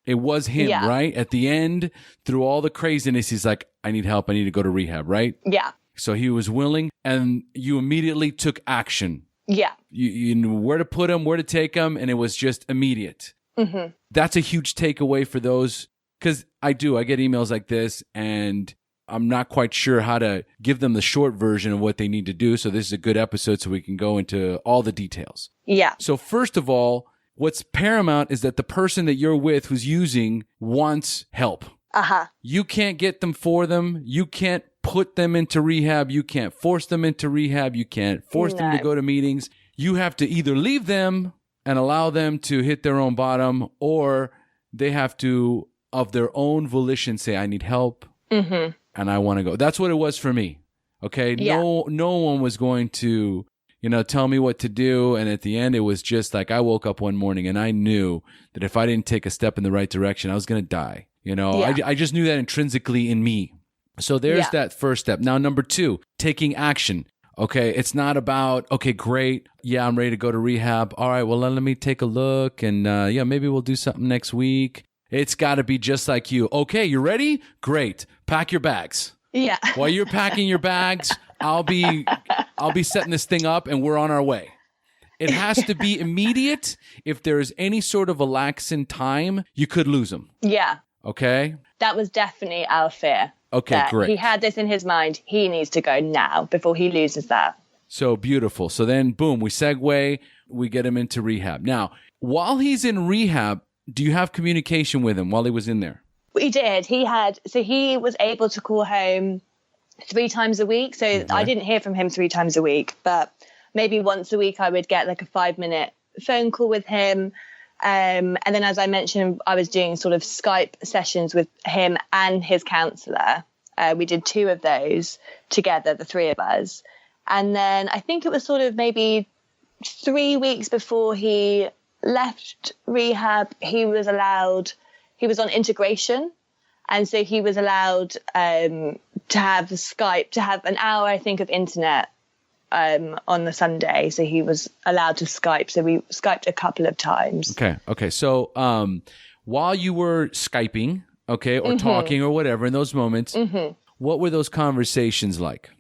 It was him, right? At the end, through all the craziness, he's like, I need help. I need to go to rehab, right? Yeah. So he was willing, and you immediately took action. Yeah. You knew where to put him, where to take him, and it was just immediate. Mm-hmm. That's a huge takeaway for those, because I get emails like this, and I'm not quite sure how to give them the short version of what they need to do. So this is a good episode so we can go into all the details. Yeah. So first of all, what's paramount is that the person that you're with who's using wants help. Uh-huh. You can't get them for them. You can't put them into rehab. You can't force them into rehab. You can't force them to go to meetings. You have to either leave them and allow them to hit their own bottom, or they have to, of their own volition, say, I need help and I want to go. That's what it was for me. Okay. No one was going to, tell me what to do. And at the end, it was just like I woke up one morning and I knew that if I didn't take a step in the right direction, I was going to die. I just knew that intrinsically in me. So there's that first step. Now, number 2, taking action. Okay, it's not about, okay, great. Yeah, I'm ready to go to rehab. All right, well, let me take a look and maybe we'll do something next week. It's got to be just like you. Okay, you ready? Great. Pack your bags. Yeah. While you're packing your bags, I'll be setting this thing up and we're on our way. It has to be immediate. If there's any sort of a lax in time, you could lose them. Yeah. Okay? That was definitely our fear. Okay, great. He had this in his mind. He needs to go now before he loses that. So beautiful. So then, boom, we segue. We get him into rehab. Now, while he's in rehab, do you have communication with him while he was in there? We did. He was able to call home 3 times a week. So I didn't hear from him 3 times a week, but maybe once a week I would get like a 5-minute phone call with him. And then, as I mentioned, I was doing sort of Skype sessions with him and his counsellor. We did 2 of those together, the 3 of us. And then I think it was sort of maybe 3 weeks before he left rehab, he was on integration. And so he was allowed to have Skype, to have an hour, I think, of internet on the Sunday. So he was allowed to Skype. So we Skyped a couple of times. Okay. So while you were Skyping, or talking or whatever in those moments, what were those conversations like?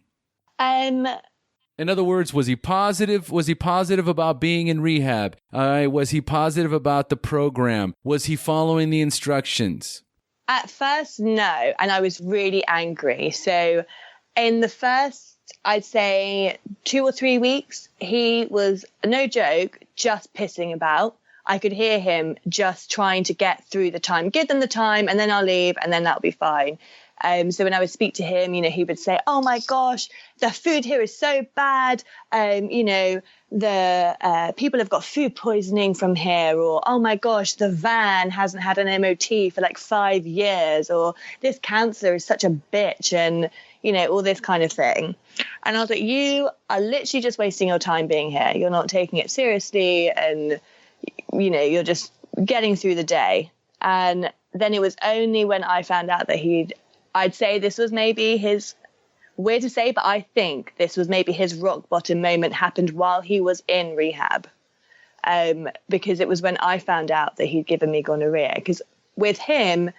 In other words, was he positive? Was he positive about being in rehab? Was he positive about the program? Was he following the instructions? At first, no. And I was really angry. So in the first, I'd say 2 or 3 weeks, he was, no joke, just pissing about. I could hear him just trying to get through the time. Give them the time and then I'll leave and then that'll be fine. So when I would speak to him, he would say, oh my gosh, the food here is so bad. The people have got food poisoning from here, or, oh my gosh, the van hasn't had an MOT for like 5 years, or this counsellor is such a bitch, and, all this kind of thing. And I was like, you are literally just wasting your time being here. You're not taking it seriously. And, you're just getting through the day. And then it was only when I found out that I'd say this was maybe his, weird to say, but I think this was maybe his rock bottom moment happened while he was in rehab. Because it was when I found out that he'd given me gonorrhea. Because with him,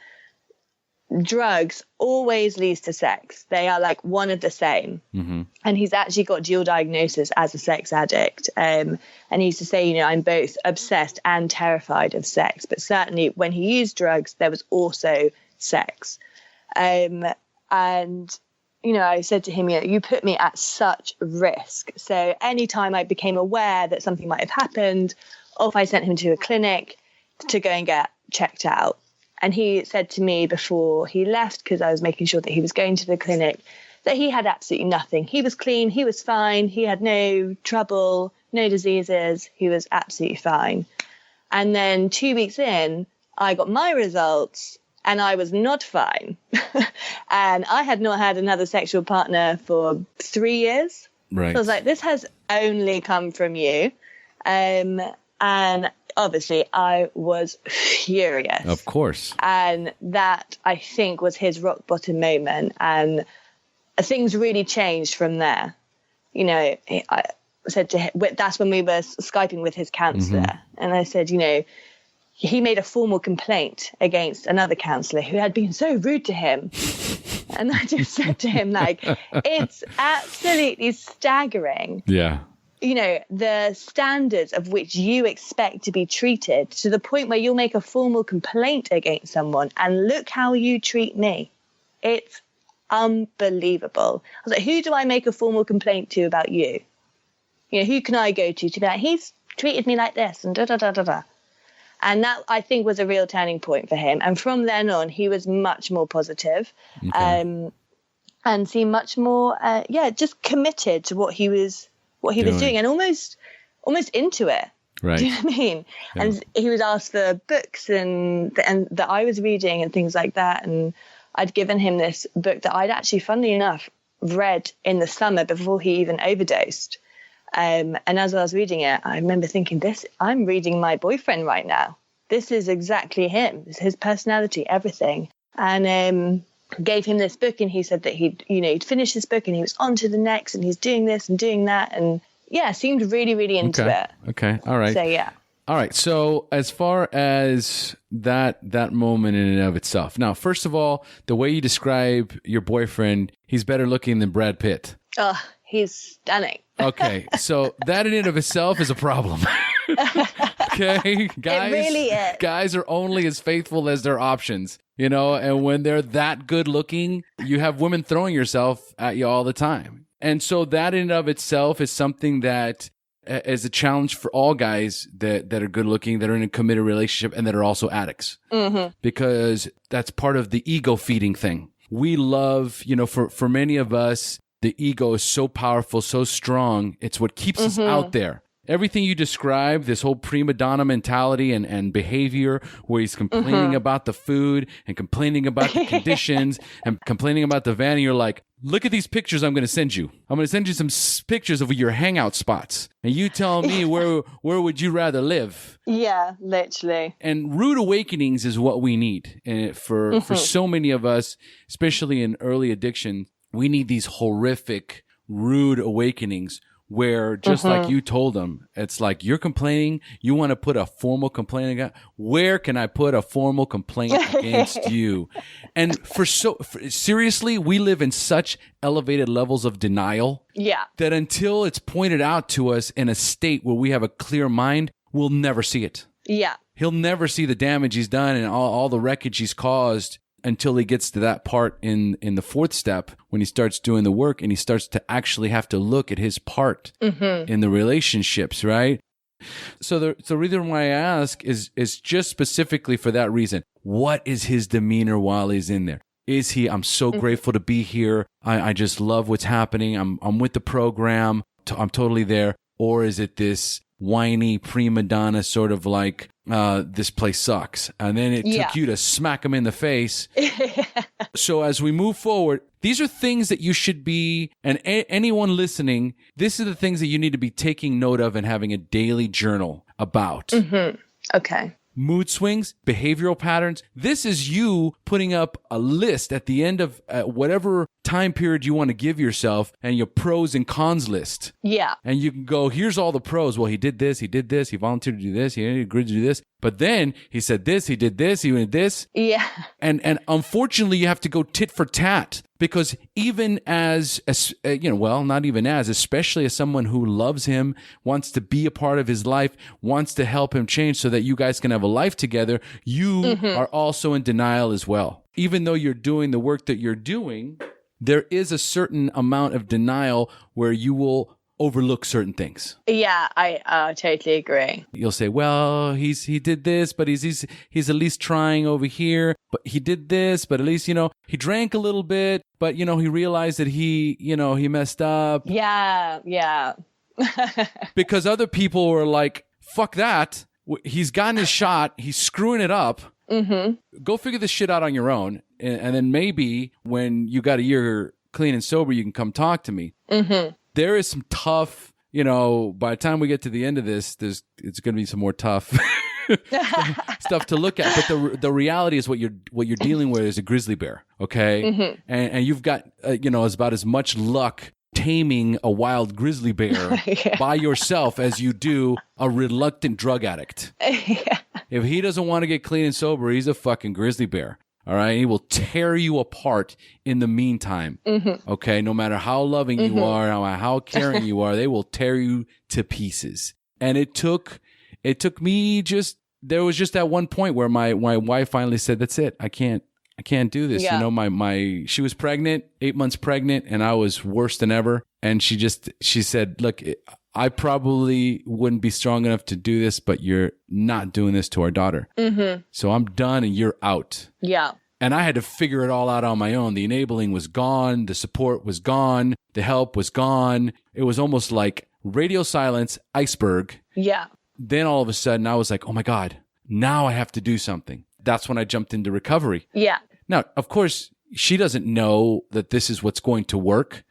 drugs always leads to sex. They are like one of the same. Mm-hmm. And he's actually got dual diagnosis as a sex addict. And he used to say, I'm both obsessed and terrified of sex. But certainly when he used drugs, there was also sex. And, I said to him, you put me at such risk. So anytime I became aware that something might have happened, off I sent him to a clinic to go and get checked out. And he said to me before he left, because I was making sure that he was going to the clinic, that he had absolutely nothing. He was clean. He was fine. He had no trouble, no diseases. He was absolutely fine. And then 2 weeks in, I got my results. And I was not fine. And I had not had another sexual partner for 3 years. Right. So I was like, this has only come from you. And obviously I was furious. Of course. And that, I think, was his rock bottom moment. And things really changed from there. I said to him, that's when we were Skyping with his counsellor. Mm-hmm. And I said, he made a formal complaint against another counsellor who had been so rude to him. And I just said to him, it's absolutely staggering. Yeah. The standards of which you expect to be treated, to the point where you'll make a formal complaint against someone and look how you treat me. It's unbelievable. I was like, who do I make a formal complaint to about you? Who can I go to be like, he's treated me like this and da-da-da-da-da. And that, I think, was a real turning point for him. And from then on, he was much more positive, and seemed much more, just committed to what he was doing, and almost into it. Right. Do you know what I mean? Yeah. And he would ask for books and that I was reading and things like that. And I'd given him this book that I'd actually, funnily enough, read in the summer before he even overdosed. And as I was reading it, I remember thinking, I'm reading my boyfriend right now. This is exactly him. It's his personality, everything. And gave him this book, and he said that he'd finished this book and he was on to the next, and he's doing this and doing that. And yeah, seemed really, really into it. Okay. All right. So yeah. All right. So as far as that moment in and of itself. Now, first of all, the way you describe your boyfriend, he's better looking than Brad Pitt. Oh, he's stunning. Okay. So that in and of itself is a problem. Okay. Guys, it really is. Guys are only as faithful as their options, and when they're that good looking, you have women throwing yourself at you all the time. And so that in and of itself is something that is a challenge for all guys that are good looking, that are in a committed relationship, and that are also addicts. Mm-hmm. Because that's part of the ego feeding thing. We love, for many of us, the ego is so powerful, so strong. It's what keeps us out there. Everything you describe, this whole prima donna mentality and behavior where he's complaining about the food and complaining about the conditions and complaining about the van, and you're like, look at these pictures I'm going to send you. I'm going to send you some pictures of your hangout spots. And you tell me where would you rather live? Yeah, literally. And rude awakenings is what we need. And for so many of us, especially in early addiction, we need these horrific, rude awakenings where just like you told them, it's like you're complaining, you want to put a formal complaint against, where can I put a formal complaint against you? And seriously, we live in such elevated levels of denial that until it's pointed out to us in a state where we have a clear mind, we'll never see it. Yeah. He'll never see the damage he's done and all the wreckage he's caused until he gets to that part in the fourth step when he starts doing the work and he starts to actually have to look at his part in the relationships, right? So the reason why I ask is just specifically for that reason. What is his demeanor while he's in there? Is he, I'm so grateful to be here. I just love what's happening. I'm with the program. I'm totally there. Or is it this whiny prima donna sort of like, this place sucks. And then it took you to smack him in the face. So as we move forward, these are things that you should be, and anyone listening, these are the things that you need to be taking note of and having a daily journal about. Okay. Mood swings, behavioral patterns. This is you putting up a list at the end of whatever time period you want to give yourself and your pros and cons list. Yeah. And you can go, here's all the pros. Well, he did this, he volunteered to do this, he agreed to do this. But then he said this, he did this, he did this. Yeah. And unfortunately, you have to go tit for tat because even as not even as, especially as someone who loves him, wants to be a part of his life, wants to help him change so that you guys can have a life together, you are also in denial as well. Even though you're doing the work that you're doing, there is a certain amount of denial where you will overlook certain things. Yeah, I totally agree. You'll say, well, he did this, but he's at least trying over here. But he did this, but at least, he drank a little bit, but, he realized that he messed up. Yeah. Because other people were like, fuck that. He's gotten his shot. He's screwing it up. Go figure this shit out on your own. And then maybe when you got a year clean and sober, you can come talk to me. There is some tough, by the time we get to the end of this, it's going to be some more tough stuff to look at. But the reality is what you're dealing with is a grizzly bear, okay? And you've got, is about as much luck taming a wild grizzly bear by yourself as you do a reluctant drug addict. If he doesn't want to get clean and sober, he's a fucking grizzly bear. All right. He will tear you apart in the meantime. Okay. No matter how loving you are, how caring you are, they will tear you to pieces. And it took me there was just that one point where my wife finally said, that's it. I can't do this. Yeah. She was pregnant, 8 months pregnant, and I was worse than ever. And she said, look, I probably wouldn't be strong enough to do this, but you're not doing this to our daughter. So I'm done and you're out. Yeah. And I had to figure it all out on my own. The enabling was gone. The support was gone. The help was gone. It was almost like radio silence, iceberg. Yeah. Then all of a sudden I was like, oh my God, now I have to do something. That's when I jumped into recovery. Yeah. Now, of course, she doesn't know that this is what's going to work.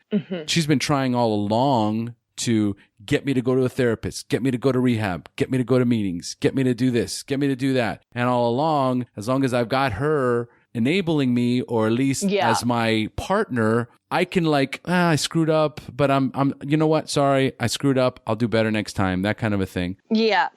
She's been trying all along to get me to go to a therapist, get me to go to rehab, get me to go to meetings, get me to do this, get me to do that. And all along, as long as I've got her enabling me, or at least as my partner, I can I screwed up, but I'm you know what? Sorry, I screwed up. I'll do better next time. That kind of a thing. Yeah.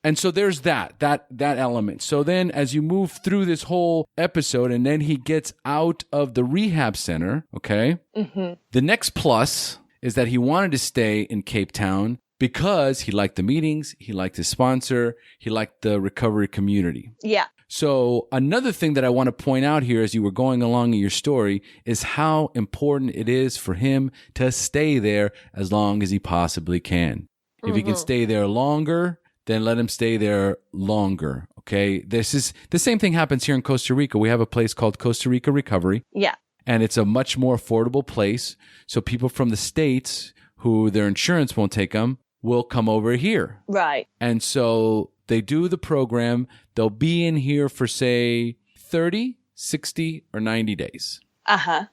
And so there's that element. So then as you move through this whole episode, and then he gets out of the rehab center, okay? The next plus is that he wanted to stay in Cape Town because he liked the meetings, he liked his sponsor, he liked the recovery community. Yeah. So another thing that I want to point out here as you were going along in your story is how important it is for him to stay there as long as he possibly can. If he can stay there longer, then let him stay there longer. Okay. This is the same thing happens here in Costa Rica. We have a place called Costa Rica Recovery. Yeah. And it's a much more affordable place. So people from the States who their insurance won't take them will come over here. Right. And so they do the program. They'll be in here for, say, 30, 60, or 90 days.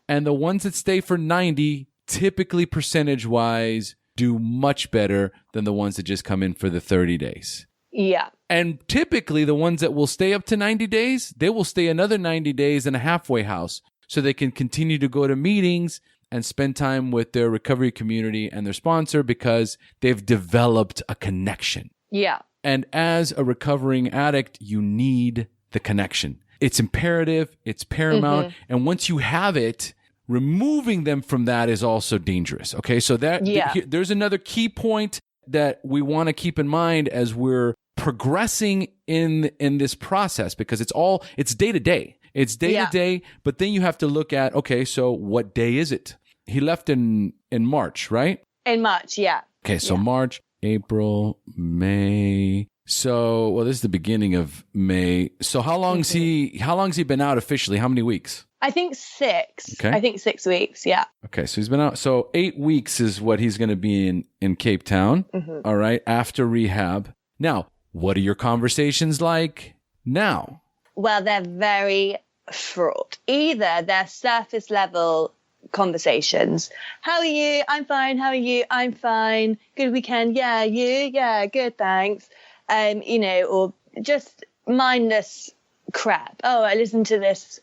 And the ones that stay for 90, typically percentage-wise, do much better than the ones that just come in for the 30 days. Yeah. And typically the ones that will stay up to 90 days, they will stay another 90 days in a halfway house so they can continue to go to meetings and spend time with their recovery community and their sponsor because they've developed a connection. Yeah. And as a recovering addict, you need the connection. It's imperative, it's paramount. And once you have it, removing them from that is also dangerous. Okay, so there's another key point that we want to keep in mind as we're progressing in this process, because it's day to day. It's day to day, but then you have to look at, okay, so what day is it? He left in March, right? In March, yeah. Okay, so March, April, May. So, well, this is the beginning of May. So how long's he been out officially? How many weeks? I think 6. Okay. I think 6 weeks, yeah. Okay, so he's been out. So 8 weeks is what he's going to be in Cape Town, all right, after rehab. Now, what are your conversations like now? Well, they're very fraught. Either they're surface level conversations. How are you? I'm fine. How are you? I'm fine. Good weekend. Yeah, you? Yeah, good, thanks. Or just mindless crap. Oh, I listened to this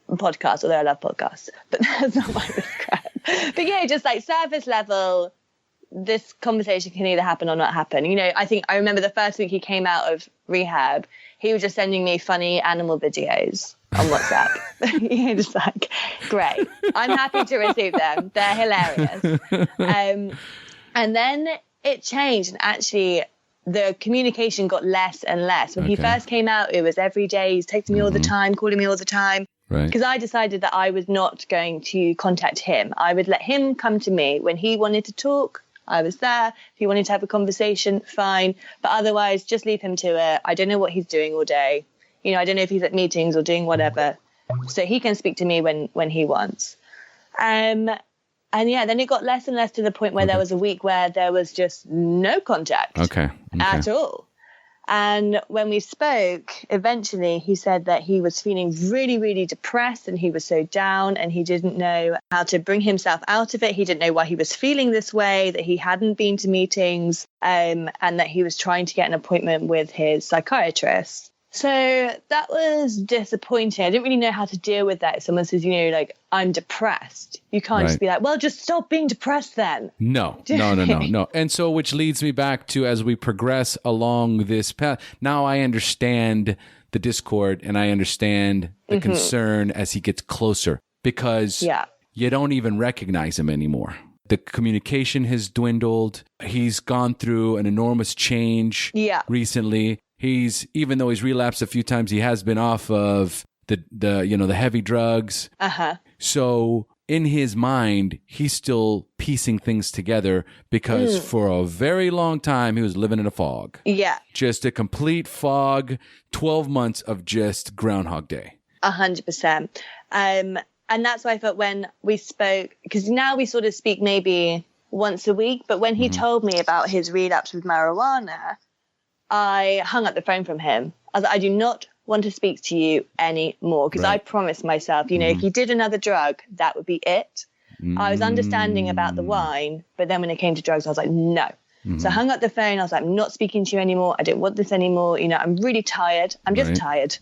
podcast, although I love podcasts, but that's not mindless crap. But yeah, just like surface level, this conversation can either happen or not happen. I remember the first week he came out of rehab, he was just sending me funny animal videos on WhatsApp. Just like, great. I'm happy to receive them. They're hilarious. And then it changed, and actually the communication got less and less. When he first came out, it was every day. He's texting me all the time, calling me all the time. Right. Because I decided that I was not going to contact him. I would let him come to me. When he wanted to talk, I was there. If he wanted to have a conversation, fine. But otherwise, just leave him to it. I don't know what he's doing all day. I don't know if he's at meetings or doing whatever. So he can speak to me when he wants. And yeah, then it got less and less to the point where there was a week where there was just no contact at all. And when we spoke, eventually he said that he was feeling really, really depressed and he was so down and he didn't know how to bring himself out of it. He didn't know why he was feeling this way, that he hadn't been to meetings, and that he was trying to get an appointment with his psychiatrist. So that was disappointing. I didn't really know how to deal with that. If someone says, I'm depressed, you can't just be like, well, just stop being depressed then. No. And so which leads me back to, as we progress along this path, now I understand the discord and I understand the concern as he gets closer, because you don't even recognize him anymore. The communication has dwindled. He's gone through an enormous change recently. Even though he's relapsed a few times, he has been off of the heavy drugs. So in his mind, he's still piecing things together because for a very long time, he was living in a fog. Yeah. Just a complete fog, 12 months of just Groundhog Day. 100%. And that's why I felt when we spoke, because now we sort of speak maybe once a week, but when he told me about his relapse with marijuana, I hung up the phone from him. I was like, I do not want to speak to you anymore, because I promised myself, if he did another drug, that would be it. I was understanding about the wine, but then when it came to drugs, I was like, no. So I hung up the phone. I was like, I'm not speaking to you anymore. I don't want this anymore. I'm really tired. I'm just tired,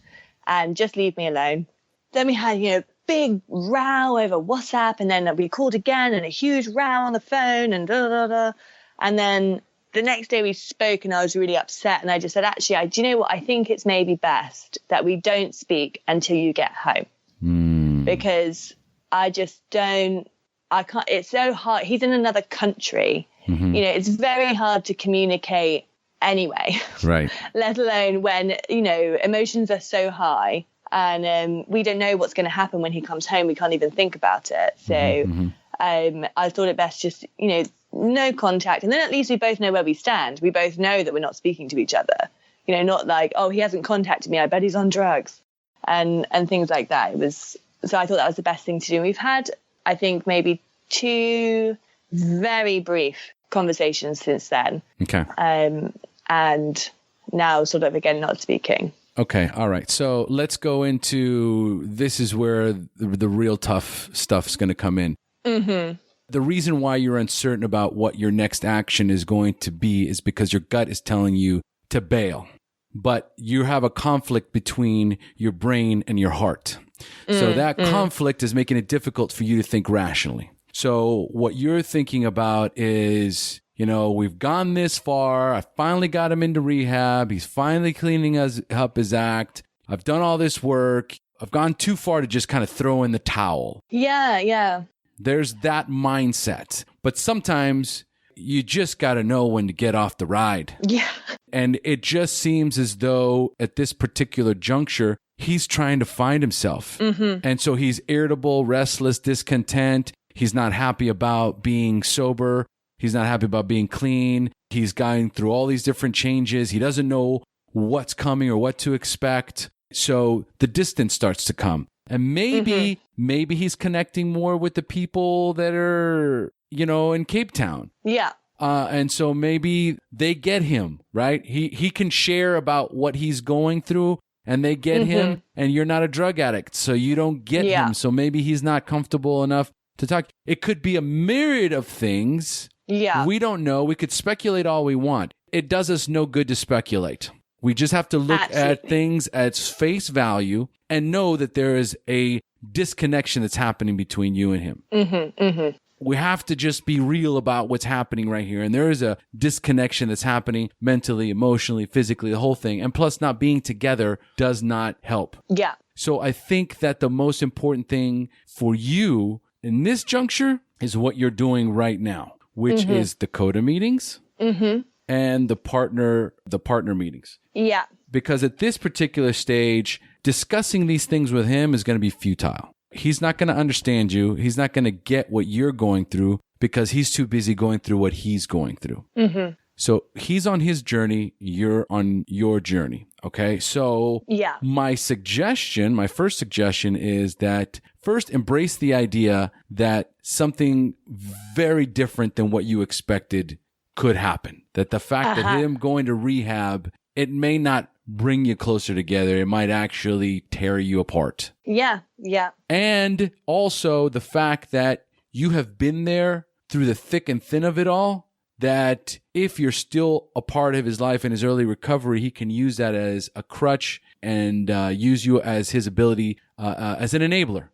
and just leave me alone. Then we had, big row over WhatsApp, and then we called again, and a huge row on the phone, and And then the next day we spoke, and I was really upset, and I just said, actually, do you know what? I think it's maybe best that we don't speak until you get home, because I just don't. I can't. It's so hard. He's in another country. It's very hard to communicate anyway, right? Let alone when, emotions are so high, and we don't know what's going to happen when he comes home. We can't even think about it. So I thought it best just, no contact. And then at least we both know where we stand. We both know that we're not speaking to each other, not like, oh, he hasn't contacted me, I bet he's on drugs, and things like that. So I thought that was the best thing to do. We've had, I think, maybe 2 very brief conversations since then. Okay. And now sort of again not speaking. Okay. All right. So let's go into, this is where the real tough stuff's going to come in. The reason why you're uncertain about what your next action is going to be is because your gut is telling you to bail, but you have a conflict between your brain and your heart. So that conflict is making it difficult for you to think rationally. So what you're thinking about is, we've gone this far. I finally got him into rehab. He's finally cleaning up his act. I've done all this work. I've gone too far to just kind of throw in the towel. Yeah. There's that mindset. But sometimes you just got to know when to get off the ride. Yeah. And it just seems as though at this particular juncture, he's trying to find himself. And so he's irritable, restless, discontent. He's not happy about being sober. He's not happy about being clean. He's going through all these different changes. He doesn't know what's coming or what to expect. So the distance starts to come. And maybe he's connecting more with the people that are, in Cape Town. Yeah. And so maybe they get him, right? He can share about what he's going through, and they get him, and you're not a drug addict, so you don't get him. So maybe he's not comfortable enough to talk. It could be a myriad of things. Yeah. We don't know. We could speculate all we want. It does us no good to speculate. We just have to look at things at face value and know that there is a disconnection that's happening between you and him. We have to just be real about what's happening right here. And there is a disconnection that's happening mentally, emotionally, physically, the whole thing. And plus, not being together does not help. Yeah. So I think that the most important thing for you in this juncture is what you're doing right now, which is the CODA meetings and the partner meetings. Yeah. Because at this particular stage, discussing these things with him is going to be futile. He's not going to understand you. He's not going to get what you're going through because he's too busy going through what he's going through. So he's on his journey. You're on your journey. Okay. So my first suggestion is that first embrace the idea that something very different than what you expected could happen. That the fact that him going to rehab, it may not bring you closer together. It might actually tear you apart. Yeah. And also the fact that you have been there through the thick and thin of it all, that if you're still a part of his life in his early recovery, he can use that as a crutch and use you as his ability as an enabler.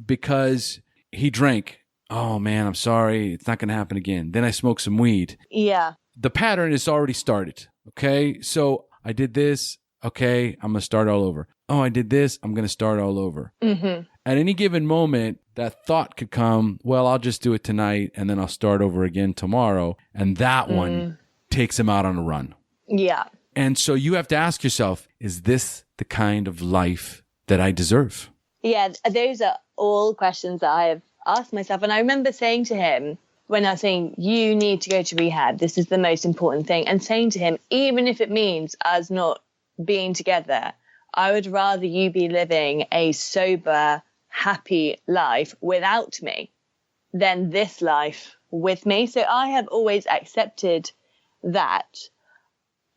Because he drank. Oh, man, I'm sorry. It's not going to happen again. Then I smoked some weed. Yeah. The pattern is already started. Okay. So I did this. Okay. I'm going to start all over. Oh, I did this. I'm going to start all over. At any given moment, that thought could come, well, I'll just do it tonight and then I'll start over again tomorrow. And that one takes him out on a run. Yeah. And so you have to ask yourself, is this the kind of life that I deserve? Yeah. Those are all questions that I have asked myself. And I remember saying to him, when I was saying, you need to go to rehab, this is the most important thing, and saying to him, even if it means us not being together, I would rather you be living a sober, happy life without me than this life with me. So I have always accepted that.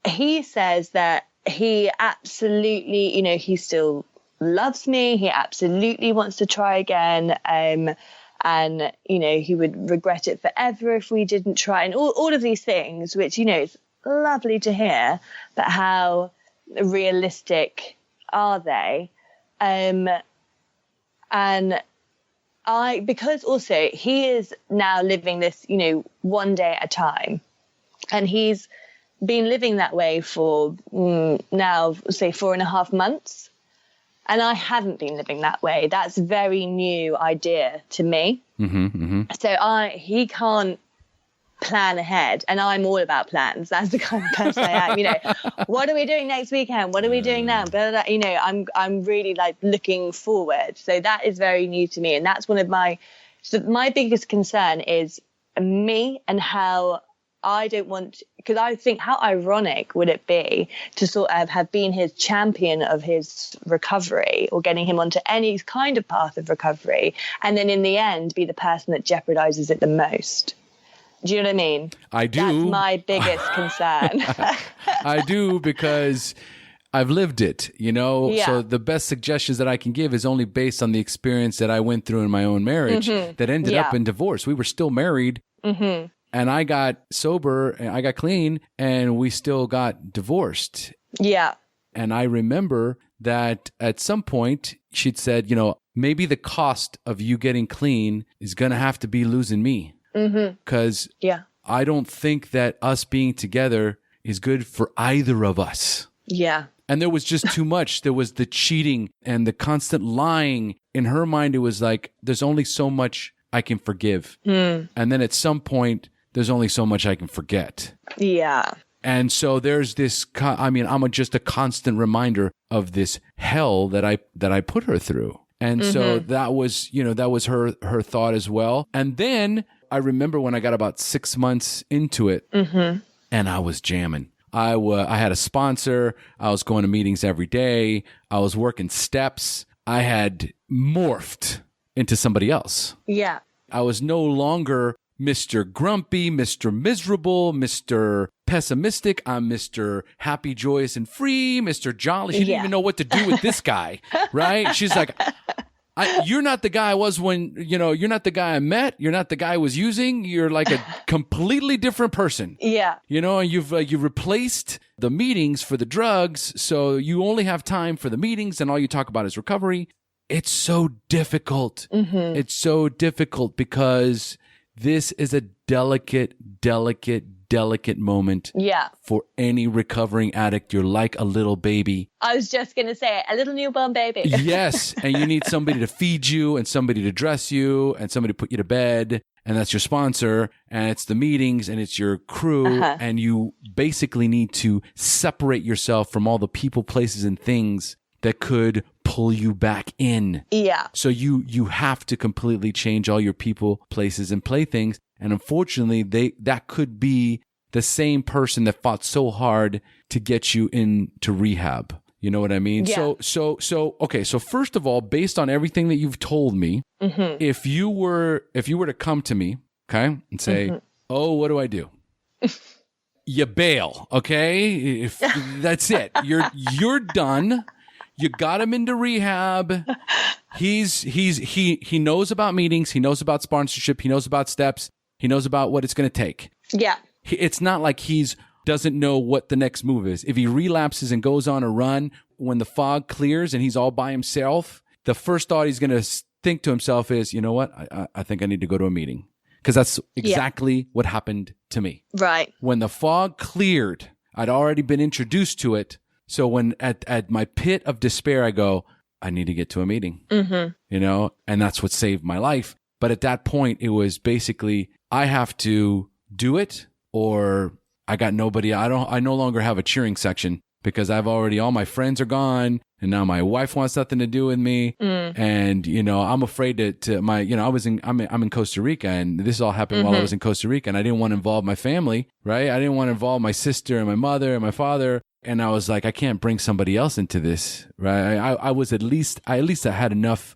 He says that he absolutely, he still loves me. He absolutely wants to try again. And, he would regret it forever if we didn't try, and all of these things, which, it's lovely to hear, but how realistic are they? And because also he is now living this, one day at a time, and he's been living that way for now, say, 4.5 months. And I haven't been living that way. That's a very new idea to me. Mm-hmm, mm-hmm. So he can't plan ahead, and I'm all about plans. That's the kind of person I am. What are we doing next weekend? What are we doing now? Blah, blah, blah. I'm really like looking forward. So that is very new to me, and that's one of my biggest concern is me, and how I don't want, because I think how ironic would it be to sort of have been his champion of his recovery, or getting him onto any kind of path of recovery, and then in the end be the person that jeopardizes it the most. Do you know what I mean? I do. That's my biggest concern. I do, because I've lived it, Yeah. So the best suggestions that I can give is only based on the experience that I went through in my own marriage that ended up in divorce. We were still married. Mm-hmm. And I got sober, and I got clean, and we still got divorced. Yeah. And I remember that at some point she'd said, maybe the cost of you getting clean is going to have to be losing me. Because I don't think that us being together is good for either of us. Yeah. And there was just too much. There was the cheating and the constant lying. In her mind, it was like, there's only so much I can forgive. And then at some point, there's only so much I can forget. Yeah. And so there's this, I'm just a constant reminder of this hell that I put her through. And so that was her thought as well. And then I remember when I got about 6 months into it, and I was jamming. I had a sponsor. I was going to meetings every day. I was working steps. I had morphed into somebody else. Yeah. I was no longer Mr. Grumpy, Mr. Miserable, Mr. Pessimistic. I'm Mr. Happy, Joyous, and Free, Mr. Jolly. She didn't even know what to do with this guy, right? She's like, you're not the guy I was when, you're not the guy I met. You're not the guy I was using. You're like a completely different person. Yeah. And you've replaced the meetings for the drugs. So you only have time for the meetings, and all you talk about is recovery. It's so difficult. It's so difficult because this is a delicate moment for any recovering addict. You're like a little baby. I was just going to say, a little newborn baby. Yes. And you need somebody to feed you, and somebody to dress you, and somebody to put you to bed. And that's your sponsor. And it's the meetings, and it's your crew. And you basically need to separate yourself from all the people, places, and things that could pull you back in. Yeah. So you have to completely change all your people, places, and playthings. And unfortunately, that could be the same person that fought so hard to get you into rehab. You know what I mean? Yeah. Okay. So first of all, based on everything that you've told me, if you were to come to me, okay, and say, "Oh, what do I do?" You bail, okay? That's it. You're done. You got him into rehab. He knows about meetings. He knows about sponsorship. He knows about steps. He knows about what it's going to take. Yeah. It's not like doesn't know what the next move is. If he relapses and goes on a run, when the fog clears and he's all by himself, the first thought he's going to think to himself is, you know what? I think I need to go to a meeting. Because that's exactly what happened to me. Right. When the fog cleared, I'd already been introduced to it. So when at my pit of despair, I go, I need to get to a meeting, and that's what saved my life. But at that point, it was basically, I have to do it, or I got nobody. I no longer have a cheering section, because all my friends are gone, and now my wife wants nothing to do with me. And, I'm afraid I'm in Costa Rica, and this all happened while I was in Costa Rica, and I didn't want to involve my family, right? I didn't want to involve my sister and my mother and my father. And I was like, I can't bring somebody else into this, right? I had enough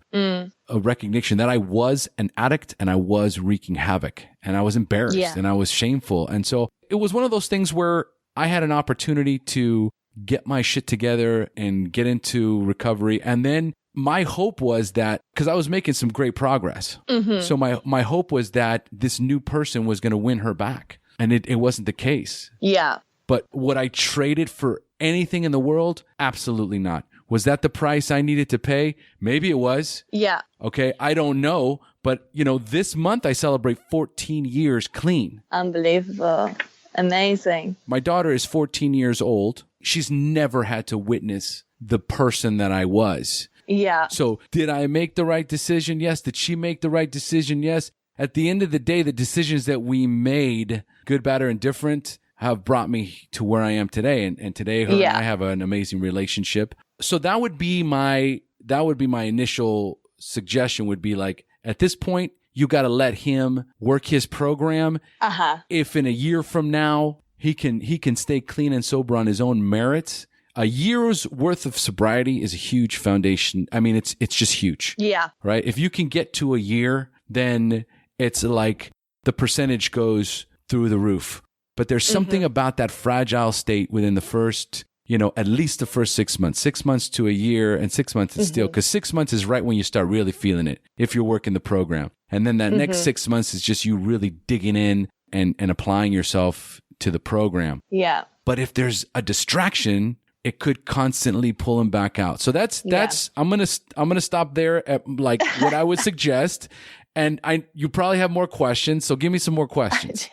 recognition that I was an addict, and I was wreaking havoc, and I was embarrassed, and I was shameful. And so it was one of those things where I had an opportunity to get my shit together and get into recovery. And then my hope was that, because I was making some great progress. So my hope was that this new person was going to win her back. And it wasn't the case. Yeah. But would I trade it for anything in the world? Absolutely not. Was that the price I needed to pay? Maybe it was. Yeah. Okay. I don't know. But, this month I celebrate 14 years clean. Unbelievable. Amazing. My daughter is 14 years old. She's never had to witness the person that I was. Yeah. So did I make the right decision? Yes. Did she make the right decision? Yes. At the end of the day, the decisions that we made, good, bad, or indifferent, have brought me to where I am today. And today her and I have an amazing relationship. So that would be my initial suggestion would be like, at this point, you got to let him work his program. If in a year from now, he can stay clean and sober on his own merits, a year's worth of sobriety is a huge foundation. I mean, it's just huge. Yeah. Right? If you can get to a year, then it's like the percentage goes through the roof. But there's something about that fragile state within the first, at least the first 6 months. 6 months to a year, and 6 months is still, because 6 months is right when you start really feeling it, if you're working the program. And then that next 6 months is just you really digging in and applying yourself to the program. Yeah. But if there's a distraction, it could constantly pull him back out. So that's I'm gonna stop there at like what I would suggest. And you probably have more questions, so give me some more questions.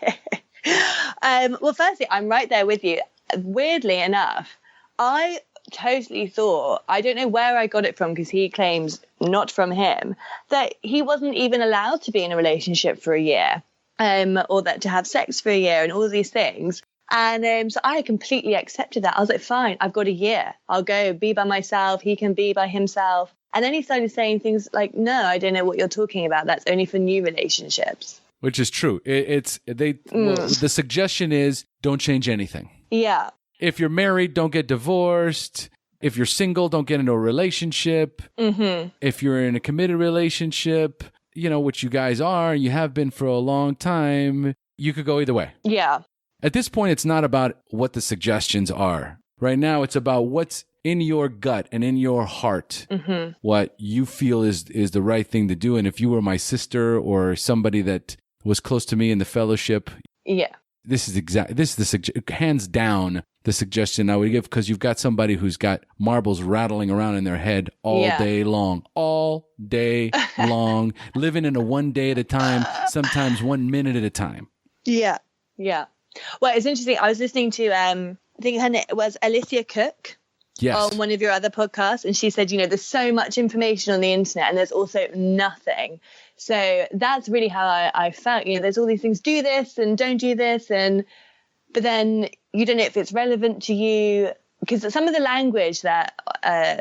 Well, firstly, I'm right there with you. Weirdly enough, I totally thought, I don't know where I got it from, because he claims, not from him, that he wasn't even allowed to be in a relationship for a year, or that to have sex for a year and all these things. And so I completely accepted that. I was like, fine, I've got a year. I'll go be by myself. He can be by himself. And then he started saying things like, no, I don't know what you're talking about. That's only for new relationships. Which is true. The suggestion is don't change anything. Yeah. If you're married, don't get divorced. If you're single, don't get into a relationship. If you're in a committed relationship, which you guys are, you have been for a long time, you could go either way. Yeah. At this point, it's not about what the suggestions are. Right now, it's about what's in your gut and in your heart, what you feel is the right thing to do. And if you were my sister or somebody that was close to me in the fellowship, this is hands down the suggestion I would give, because you've got somebody who's got marbles rattling around in their head all day long, living in a one day at a time, sometimes 1 minute at a time. Yeah. Yeah. Well, it's interesting. I was listening to, I think her name was Alicia Cook. Yes. On one of your other podcasts, and she said, there's so much information on the internet and there's also nothing. So that's really how I felt. There's all these things, do this and don't do this, but then you don't know if it's relevant to you, because some of the language that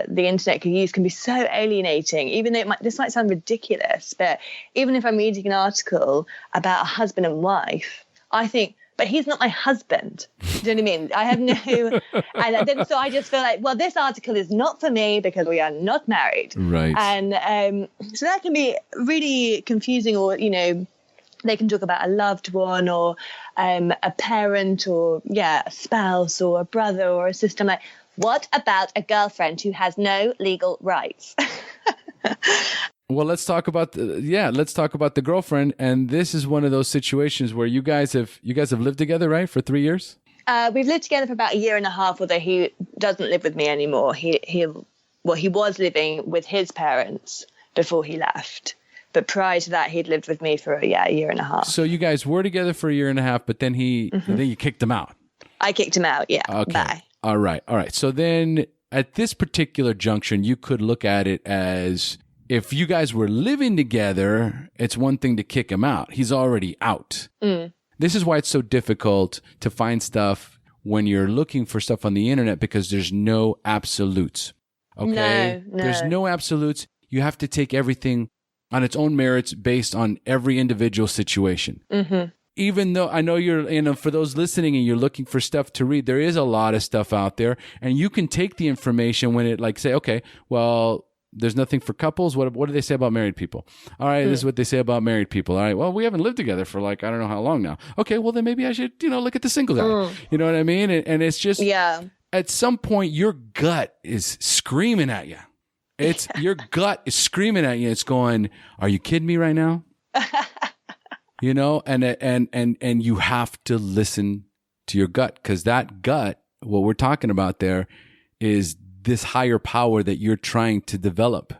the internet can use can be so alienating. Even though this might sound ridiculous, but even if I'm reading an article about a husband and wife, I think, but he's not my husband. Do you know what I mean? I have no, and then so I just feel like, well, this article is not for me because we are not married. Right. And so that can be really confusing, or, they can talk about a loved one or a parent or, a spouse or a brother or a sister. I'm like, what about a girlfriend who has no legal rights? Well, let's talk about the girlfriend. And this is one of those situations where you guys have lived together, right? For 3 years? We've lived together for about a year and a half, although he doesn't live with me anymore. He was living with his parents before he left. But prior to that, he'd lived with me for a year and a half. So you guys were together for a year and a half, but then then you kicked him out. I kicked him out, yeah. Okay. Bye. All right. So then at this particular junction, you could look at it as, if you guys were living together, it's one thing to kick him out. He's already out. This is why it's so difficult to find stuff when you're looking for stuff on the internet, because there's no absolutes. Okay? No. There's no absolutes. You have to take everything on its own merits based on every individual situation. Even though I know for those listening and you're looking for stuff to read, there is a lot of stuff out there, and you can take the information when it say, okay, well, there's nothing for couples. What do they say about married people? All right, this is what they say about married people. All right, well, we haven't lived together for I don't know how long now. Okay, well, then maybe I should, look at the single guy. You know what I mean? And it's just, at some point, your gut is screaming at you. It's your gut is screaming at you. It's going, are you kidding me right now? You know, and you have to listen to your gut, because that gut, what we're talking about there, is this higher power that you're trying to develop.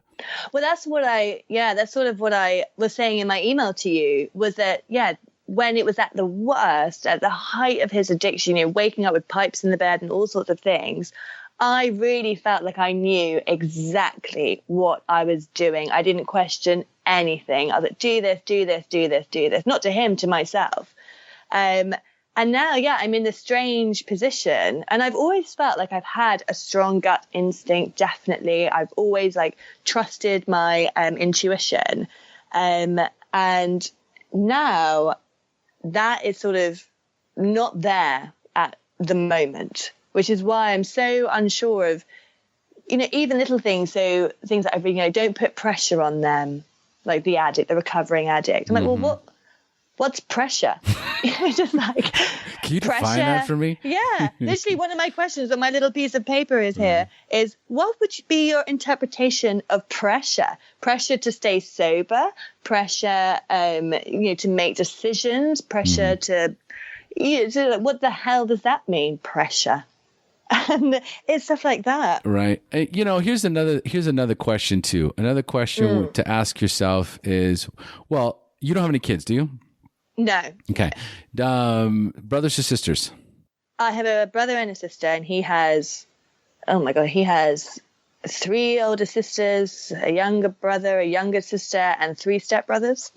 Well, that's sort of what I was saying in my email to you, was that, when it was at the worst, at the height of his addiction, you know, waking up with pipes in the bed and all sorts of things, I really felt like I knew exactly what I was doing. I didn't question anything. I was like, do this, do this, do this, do this. Not to him, to myself. And now, I'm in this strange position. And I've always felt like I've had a strong gut instinct, definitely. I've always trusted my intuition. And now that is sort of not there at the moment, which is why I'm so unsure of, you know, even little things. So things that don't put pressure on them, like the addict, the recovering addict. I'm like, well, what's pressure? Just like, can you pressure, define that for me? Yeah, literally one of my questions on my little piece of paper is here is, what would be your interpretation of pressure? Pressure to stay sober, pressure, to make decisions, pressure to, what the hell does that mean? Pressure. And it's stuff like that. Right. You know, here's another question too. Another question to ask yourself is, well, you don't have any kids, do you? No. Okay. Brothers or sisters? I have a brother and a sister, and he has 3 older sisters, a younger brother, a younger sister, and 3 stepbrothers.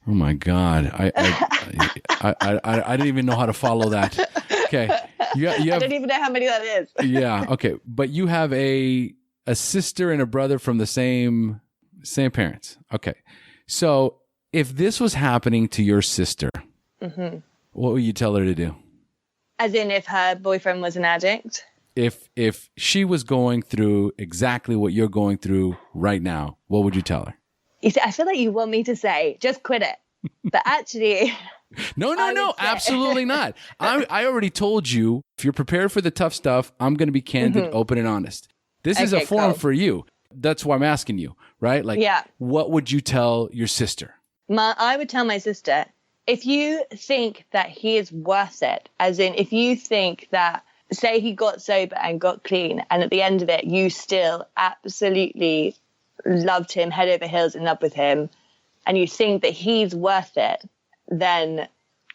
Oh my God. I didn't even know how to follow that. Okay. You have, I don't even know how many that is. Yeah. Okay. But you have a sister and a brother from the same parents. Okay. So if this was happening to your sister, what would you tell her to do? As in, if her boyfriend was an addict? If she was going through exactly what you're going through right now, what would you tell her? You see, I feel like you want me to say, just quit it. But actually... No, absolutely not. I already told you, if you're prepared for the tough stuff, I'm going to be candid, open, and honest. This is a forum for you. That's why I'm asking you, right? Like, what would you tell your sister? I would tell my sister, if you think that he is worth it, as in if you think that, say he got sober and got clean, and at the end of it, you still absolutely loved him, head over heels in love with him, and you think that he's worth it, then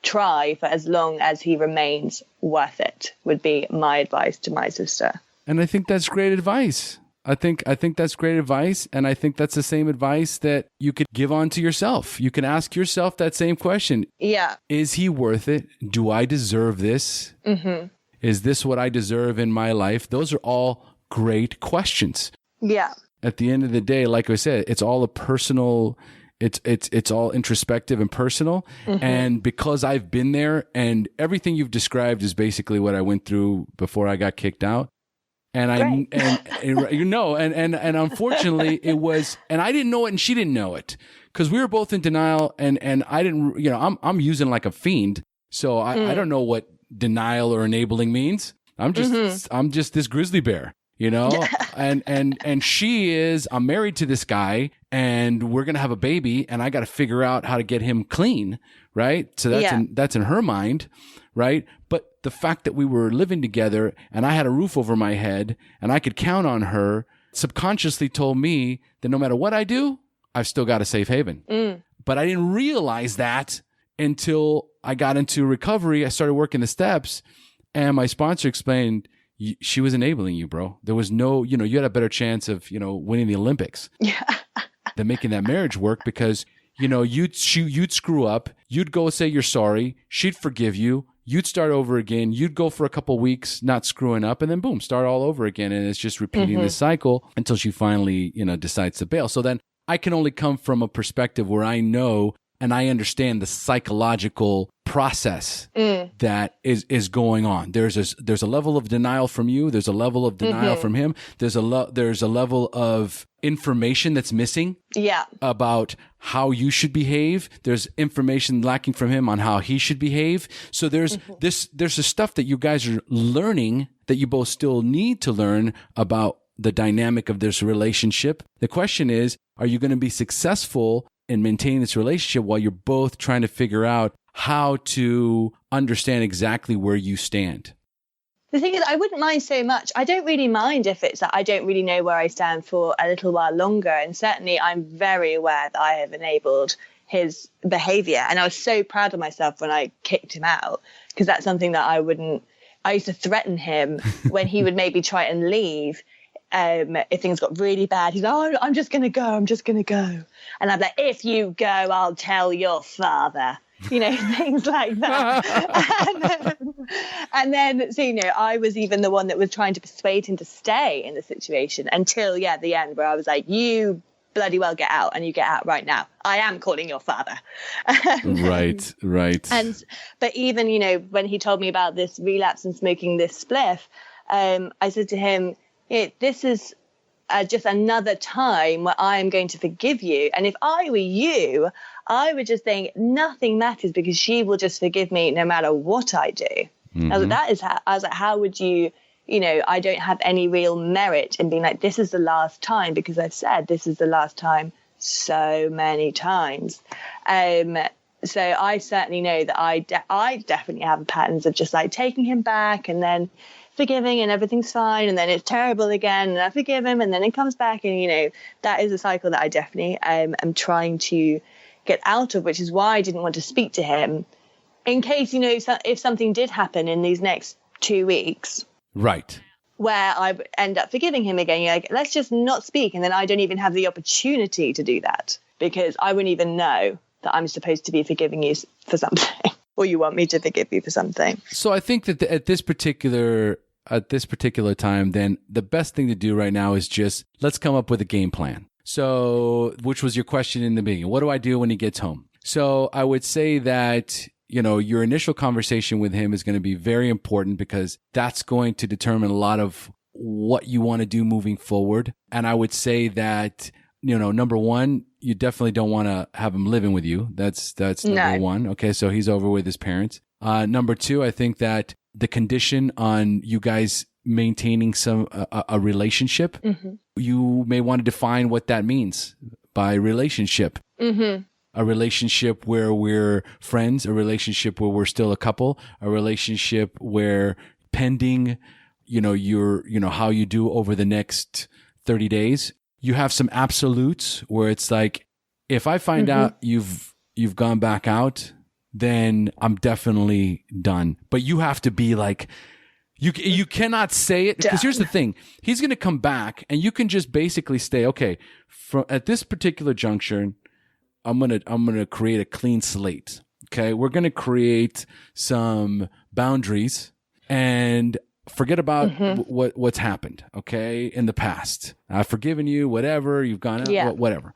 try for as long as he remains worth it, would be my advice to my sister. And I think that's great advice. I think that's great advice. And I think that's the same advice that you could give on to yourself. You can ask yourself that same question. Yeah. Is he worth it? Do I deserve this? Is this what I deserve in my life? Those are all great questions. Yeah. At the end of the day, like I said, it's all a personal... It's all introspective and personal. And because I've been there, and everything you've described is basically what I went through before I got kicked out. And and unfortunately it was, and I didn't know it and she didn't know it, because we were both in denial, and I didn't, you know, I'm using like a fiend. So I don't know what denial or enabling means. I'm just this grizzly bear. You know, and she is, I'm married to this guy and we're going to have a baby, and I got to figure out how to get him clean. Right. So that's in her mind. Right. But the fact that we were living together and I had a roof over my head and I could count on her subconsciously told me that no matter what I do, I've still got a safe haven. But I didn't realize that until I got into recovery. I started working the steps, and my sponsor explained, she was enabling you, bro. There was no, you had a better chance of, winning the Olympics than making that marriage work, because, you'd screw up. You'd go say you're sorry. She'd forgive you. You'd start over again. You'd go for a couple weeks not screwing up, and then boom, start all over again. And it's just repeating this cycle until she finally, decides to bail. So then I can only come from a perspective where I know and I understand the psychological process that is going on. There's a level of denial from you. There's a level of denial from him. There's a level of information that's missing about how you should behave. There's information lacking from him on how he should behave. So there's there's the stuff that you guys are learning that you both still need to learn about the dynamic of this relationship. The question is, are you going to be successful in maintaining this relationship while you're both trying to figure out how to understand exactly where you stand? The thing is, I wouldn't mind so much. I don't really mind if it's that I don't really know where I stand for a little while longer. And certainly I'm very aware that I have enabled his behavior. And I was so proud of myself when I kicked him out, because that's something that I used to threaten him when he would maybe try and leave. If things got really bad, he's like, oh, I'm just going to go. And I'm like, if you go, I'll tell your father. Things like that. and then, so, I was even the one that was trying to persuade him to stay in the situation until, the end, where I was like, you bloody well get out, and you get out right now. I am calling your father. Right. But even, when he told me about this relapse and smoking this spliff, I said to him, this is just another time where I am going to forgive you. And if I were you, I would just think nothing matters, because she will just forgive me no matter what I do. Mm-hmm. I was like, how would you, I don't have any real merit in being like, this is the last time, because I've said this is the last time so many times. So I certainly know that I definitely have patterns of just like taking him back and then forgiving and everything's fine, and then it's terrible again and I forgive him and then it comes back, and that is a cycle that I definitely am trying to get out of, which is why I didn't want to speak to him in case if something did happen in these next 2 weeks, right, where I end up forgiving him again. You're like, let's just not speak, and then I don't even have the opportunity to do that, because I wouldn't even know that I'm supposed to be forgiving you for something or you want me to forgive you for something. So I think that at this particular time, then the best thing to do right now is just let's come up with a game plan. So, which was your question in the beginning. What do I do when he gets home? So I would say that, your initial conversation with him is going to be very important, because that's going to determine a lot of what you want to do moving forward. And I would say that, number one, you definitely don't want to have him living with you. That's number one. Okay. So he's over with his parents. Number two, I think that the condition on you guys maintaining a relationship, mm-hmm. you may want to define what that means by relationship. Mm-hmm. A relationship where we're friends, a relationship where we're still a couple, a relationship where pending, how you do over the next 30 days, you have some absolutes where it's like, if I find mm-hmm. out you've gone back out, then I'm definitely done. But you have to be like, you cannot say it, because here's the thing. He's going to come back and you can just basically stay, okay, at this particular juncture, I'm going to create a clean slate. Okay. We're going to create some boundaries and forget about mm-hmm. what's happened. Okay. In the past, I've forgiven you, whatever you've gone out, whatever.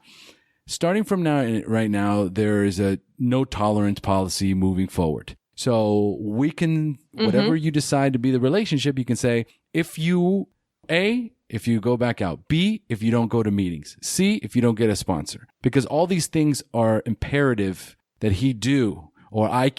Starting from right now, there is a no tolerance policy moving forward. So we can, mm-hmm. whatever you decide to be the relationship, you can say, if you go back out, B, if you don't go to meetings, C, if you don't get a sponsor, because all these things are imperative that he do, or I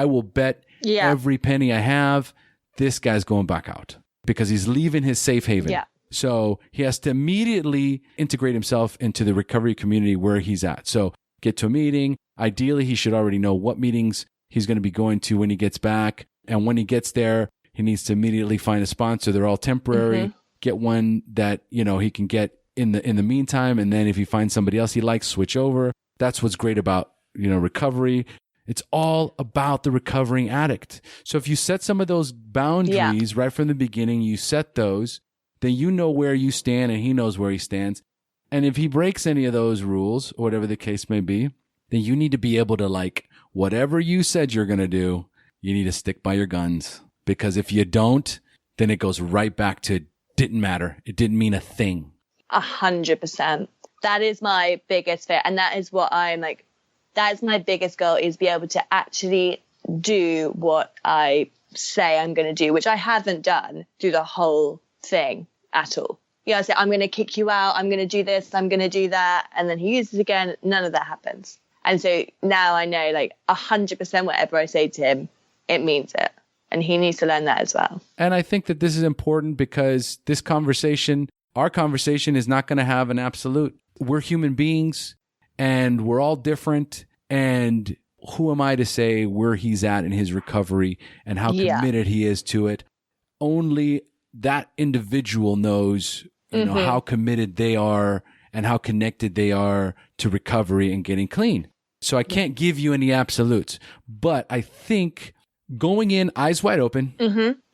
will bet every penny I have, this guy's going back out, because he's leaving his safe haven. Yeah. So he has to immediately integrate himself into the recovery community where he's at. So get to a meeting. Ideally, he should already know what meetings he's going to be going to when he gets back. And when he gets there, he needs to immediately find a sponsor. They're all temporary. Mm-hmm. Get one that, he can get in the meantime. And then if he finds somebody else he likes, switch over. That's what's great about, recovery. It's all about the recovering addict. So if you set some of those boundaries right from the beginning, you set those, then you know where you stand and he knows where he stands. And if he breaks any of those rules, or whatever the case may be, then you need to be able to, whatever you said you're going to do, you need to stick by your guns. Because if you don't, then it goes right back to didn't matter. It didn't mean a thing. 100%. That is my biggest fear. And that is what that is my biggest goal, is be able to actually do what I say I'm going to do, which I haven't done through the whole thing at all. I say, I'm going to kick you out. I'm going to do this. I'm going to do that. And then he uses again. None of that happens. And so now I know 100% whatever I say to him, it means it. And he needs to learn that as well. And I think that this is important, because this conversation, our conversation is not going to have an absolute. We're human beings and we're all different. And who am I to say where he's at in his recovery and how committed he is to it? Only that individual knows, you know, how committed they are and how connected they are to recovery and getting clean. So I can't give you any absolutes, but I think going in eyes wide open,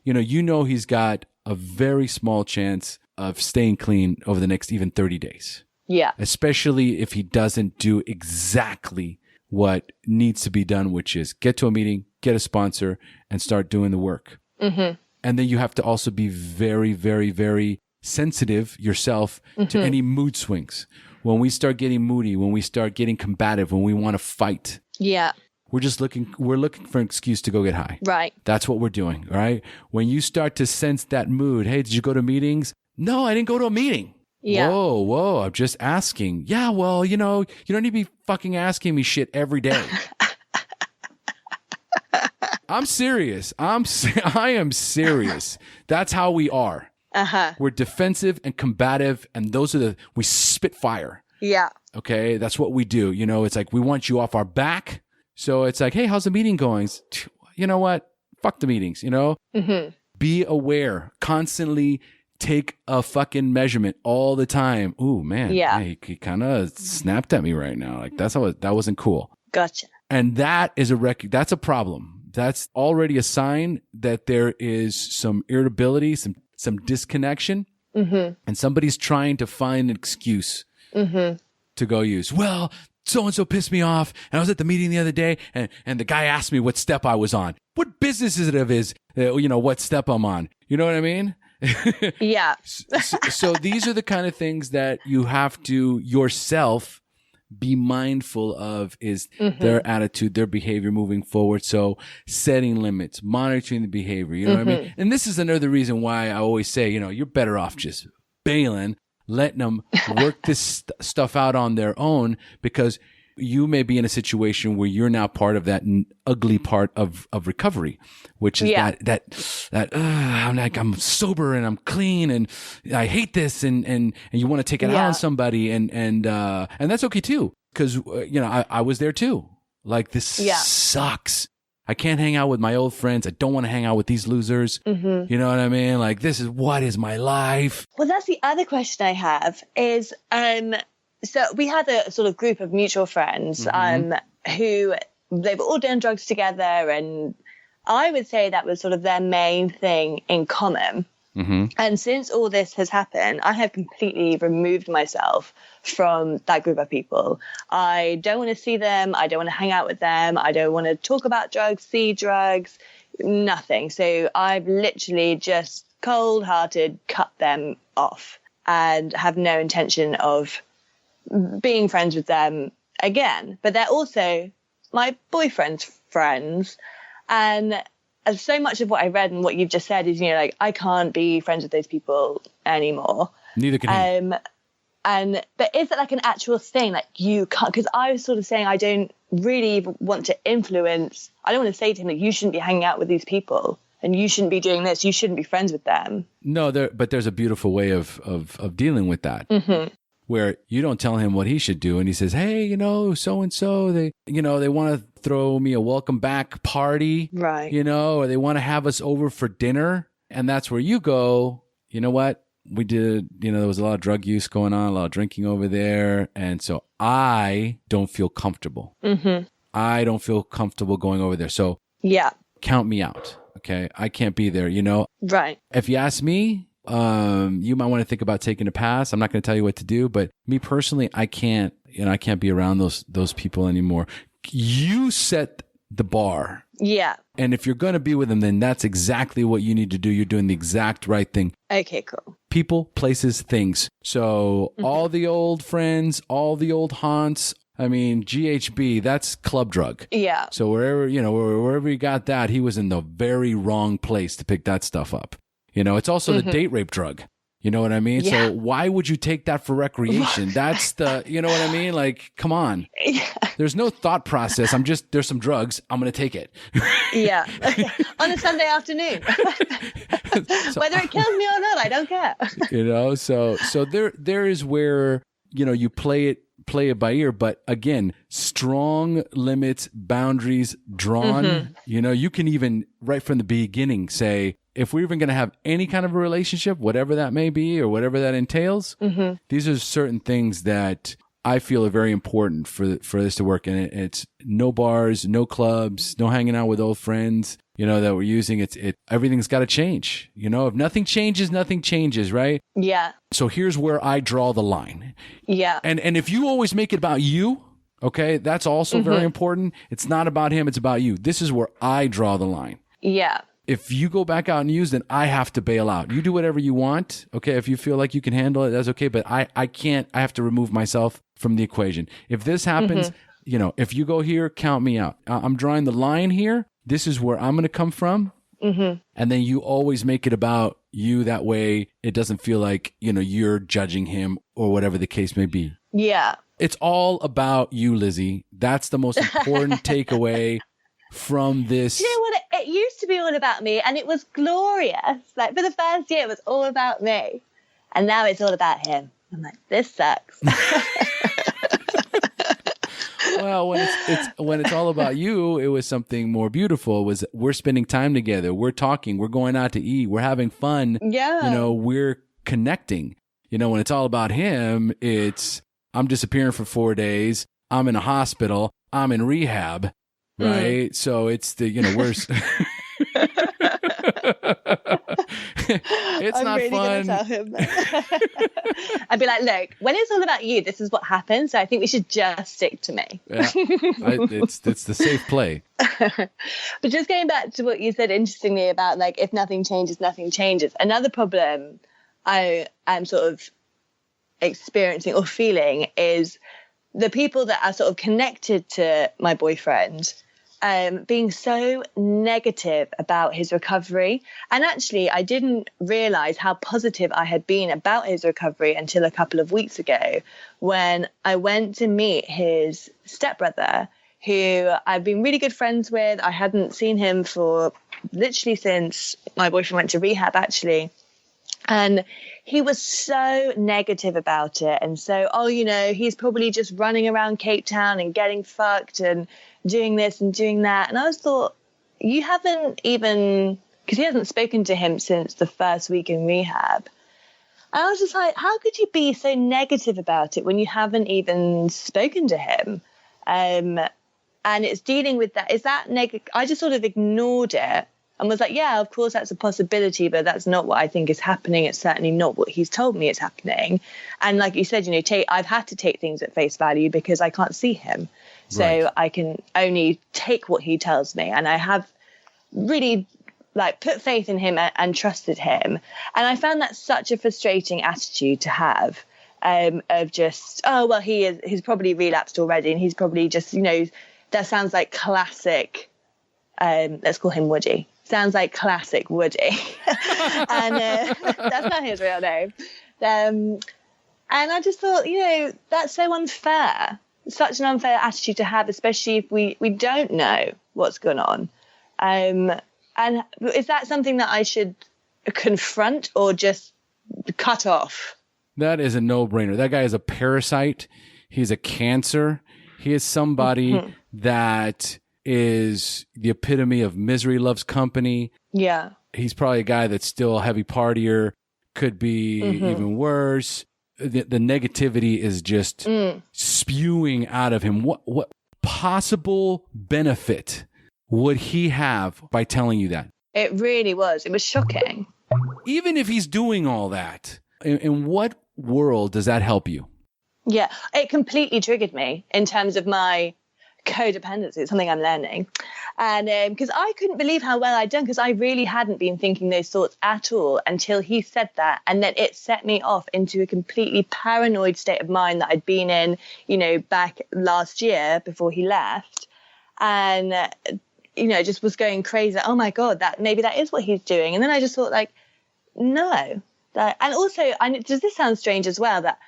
you know, he's got a very small chance of staying clean over the next even 30 days. Yeah. Especially if he doesn't do exactly what needs to be done, which is get to a meeting, get a sponsor, and start doing the work. And then you have to also be very, very, very sensitive yourself to any mood swings. When we start getting moody, when we start getting combative, when we want to fight. Yeah. We're looking for an excuse to go get high. Right. That's what we're doing, all right? When you start to sense that mood, hey, did you go to meetings? No, I didn't go to a meeting. Yeah. Whoa, I'm just asking. Yeah, well, you know, you don't need to be fucking asking me shit every day. I'm serious. I am serious. That's how we are. We're defensive and combative, and we spit fire. Yeah. Okay, that's what we do. You know, it's like we want you off our back. So it's like, hey, how's the meeting going? You know what? Fuck the meetings, you know? Be aware. Constantly take a fucking measurement all the time. Ooh, man. Yeah. He kind of snapped at me right now. Like, that wasn't cool. Gotcha. And that is that's a problem. That's already a sign that there is some irritability, some disconnection, and somebody's trying to find an excuse to go use. Well, so-and-so pissed me off, and I was at the meeting the other day, and the guy asked me what step I was on. What business is it of his, what step I'm on? You know what I mean? Yeah. So these are the kind of things that you have to yourself be mindful of is their attitude, their behavior moving forward. So setting limits, monitoring the behavior, you know what I mean? And this is another reason why I always say, you're better off just bailing, letting them work this stuff out on their own, because you may be in a situation where you're now part of that ugly part of recovery, which is that I'm sober and I'm clean and I hate this and you want to take it out on somebody and that's okay too, because I was there too. Like, this sucks. I can't hang out with my old friends. I don't want to hang out with these losers. You know what I mean? Like, what is my life? Well, that's the other question I have is, so we had a sort of group of mutual friends who they've all done drugs together. And I would say that was sort of their main thing in common. And since all this has happened, I have completely removed myself from that group of people. I don't want to see them. I don't want to hang out with them. I don't want to talk about drugs, see drugs, nothing. So I've literally just cold-hearted cut them off and have no intention of being friends with them again. But they're also my boyfriend's friends. And so much of what I read and what you've just said is, like, I can't be friends with those people anymore. Neither can he. But is it like an actual thing? Like, you can't, because I was sort of saying I don't really want to influence. I don't want to say to him that you shouldn't be hanging out with these people and you shouldn't be doing this. You shouldn't be friends with them. No, but there's a beautiful way of dealing with that. Where you don't tell him what he should do. And he says, hey, so-and-so, they want to throw me a welcome back party, right? Or they want to have us over for dinner. And that's where you go, you know what? We did, there was a lot of drug use going on, a lot of drinking over there. And so I don't feel comfortable. I don't feel comfortable going over there. So count me out. Okay. I can't be there, Right. If you ask me, you might want to think about taking a pass. I'm not going to tell you what to do, but me personally, I can't be around those people anymore. You set the bar. Yeah. And if you're going to be with them, then that's exactly what you need to do. You're doing the exact right thing. Okay, cool. People, places, things. So all the old friends, all the old haunts, GHB, that's club drug. Yeah. So wherever you got that, he was in the very wrong place to pick that stuff up. It's also the date rape drug. You know what I mean? Yeah. So why would you take that for recreation? That's you know what I mean? Like, come on. Yeah. There's no thought process. There's some drugs. I'm going to take it. Yeah. On a Sunday afternoon. So, whether it kills me or not, I don't care. You know, so there is where, you know, you play it by ear, but again, strong limits, boundaries drawn. You know, you can even right from the beginning say, if we're even going to have any kind of a relationship, whatever that may be or whatever that entails, these are certain things that I feel are very important for this to work. And it's no bars, no clubs, no hanging out with old friends, you know, that we're using. Everything's got to change. You know, if nothing changes, right? Yeah. So here's where I draw the line. Yeah. And if you always make it about you, okay, that's also very important. It's not about him. It's about you. This is where I draw the line. Yeah. If you go back out and use, then I have to bail out. You do whatever you want. Okay. If you feel like you can handle it, that's okay. But I can't, I have to remove myself from the equation. If this happens, you know, if you go here, count me out. I'm drawing the line here. This is where I'm going to come from. And then you always make it about you. That way it doesn't feel like, you know, you're judging him or whatever the case may be. Yeah. It's all about you, Lizzie. That's the most important takeaway from this. You know what? It used to be all about me, and it was glorious. Like, for the first year, it was all about me. And now it's all about him. I'm like, this sucks. Well, when it's all about you, it was something more beautiful. It was, we're spending time together. We're talking. We're going out to eat. We're having fun. Yeah. You know, we're connecting. You know, when it's all about him, it's, I'm disappearing for 4 days. I'm in a hospital. I'm in rehab. Right. So it's the, you know, worst. It's I'm not really fun. Gonna tell him. I'd be like, look, when it's all about you, this is what happens. So I think we should just stick to me. Yeah. It's the safe play. But just going back to what you said interestingly about, like, if nothing changes, nothing changes. Another problem I am sort of experiencing or feeling is the people that are sort of connected to my boyfriend being so negative about his recovery. And actually, I didn't realize how positive I had been about his recovery until a couple of weeks ago when I went to meet his stepbrother, who I've been really good friends with. I hadn't seen him for literally since my boyfriend went to rehab, actually. And he was so negative about it. And so, oh, you know, he's probably just running around Cape Town and getting fucked and doing this and doing that. And I was thought, you haven't even, because he hasn't spoken to him since the first week in rehab. And I was just like, how could you be so negative about it when you haven't even spoken to him? And it's dealing with that. Is that negative? I just sort of ignored it and was like, yeah, of course, that's a possibility, but that's not what I think is happening. It's certainly not what he's told me is happening. And like you said, you know, I've had to take things at face value because I can't see him. So right. I can only take what he tells me. And I have really like put faith in him and trusted him. And I found that such a frustrating attitude to have, of just, oh, well, he's probably relapsed already. And he's probably just, you know, that sounds like classic, let's call him Woody. Sounds like classic Woody. And that's not his real name. And I just thought, you know, that's so unfair. Such an unfair attitude to have, especially if we don't know what's going on. And is that something that I should confront or just cut off? That is a no-brainer. That guy is a parasite. He's a cancer. He is somebody that is the epitome of misery loves company. Yeah. He's probably a guy that's still a heavy partier, could be even worse. The negativity is just spewing out of him. What possible benefit would he have by telling you that? It really was. It was shocking. Even if he's doing all that, in what world does that help you? Yeah, it completely triggered me in terms of my co-dependency. It's something I'm learning. And because I couldn't believe how well I'd done, because I really hadn't been thinking those thoughts at all until he said that. And then it set me off into a completely paranoid state of mind that I'd been in, you know, back last year before he left. And, you know, just was going crazy. Oh my God, maybe that is what he's doing. And then I just thought, like, no, And also, does this sound strange as well, that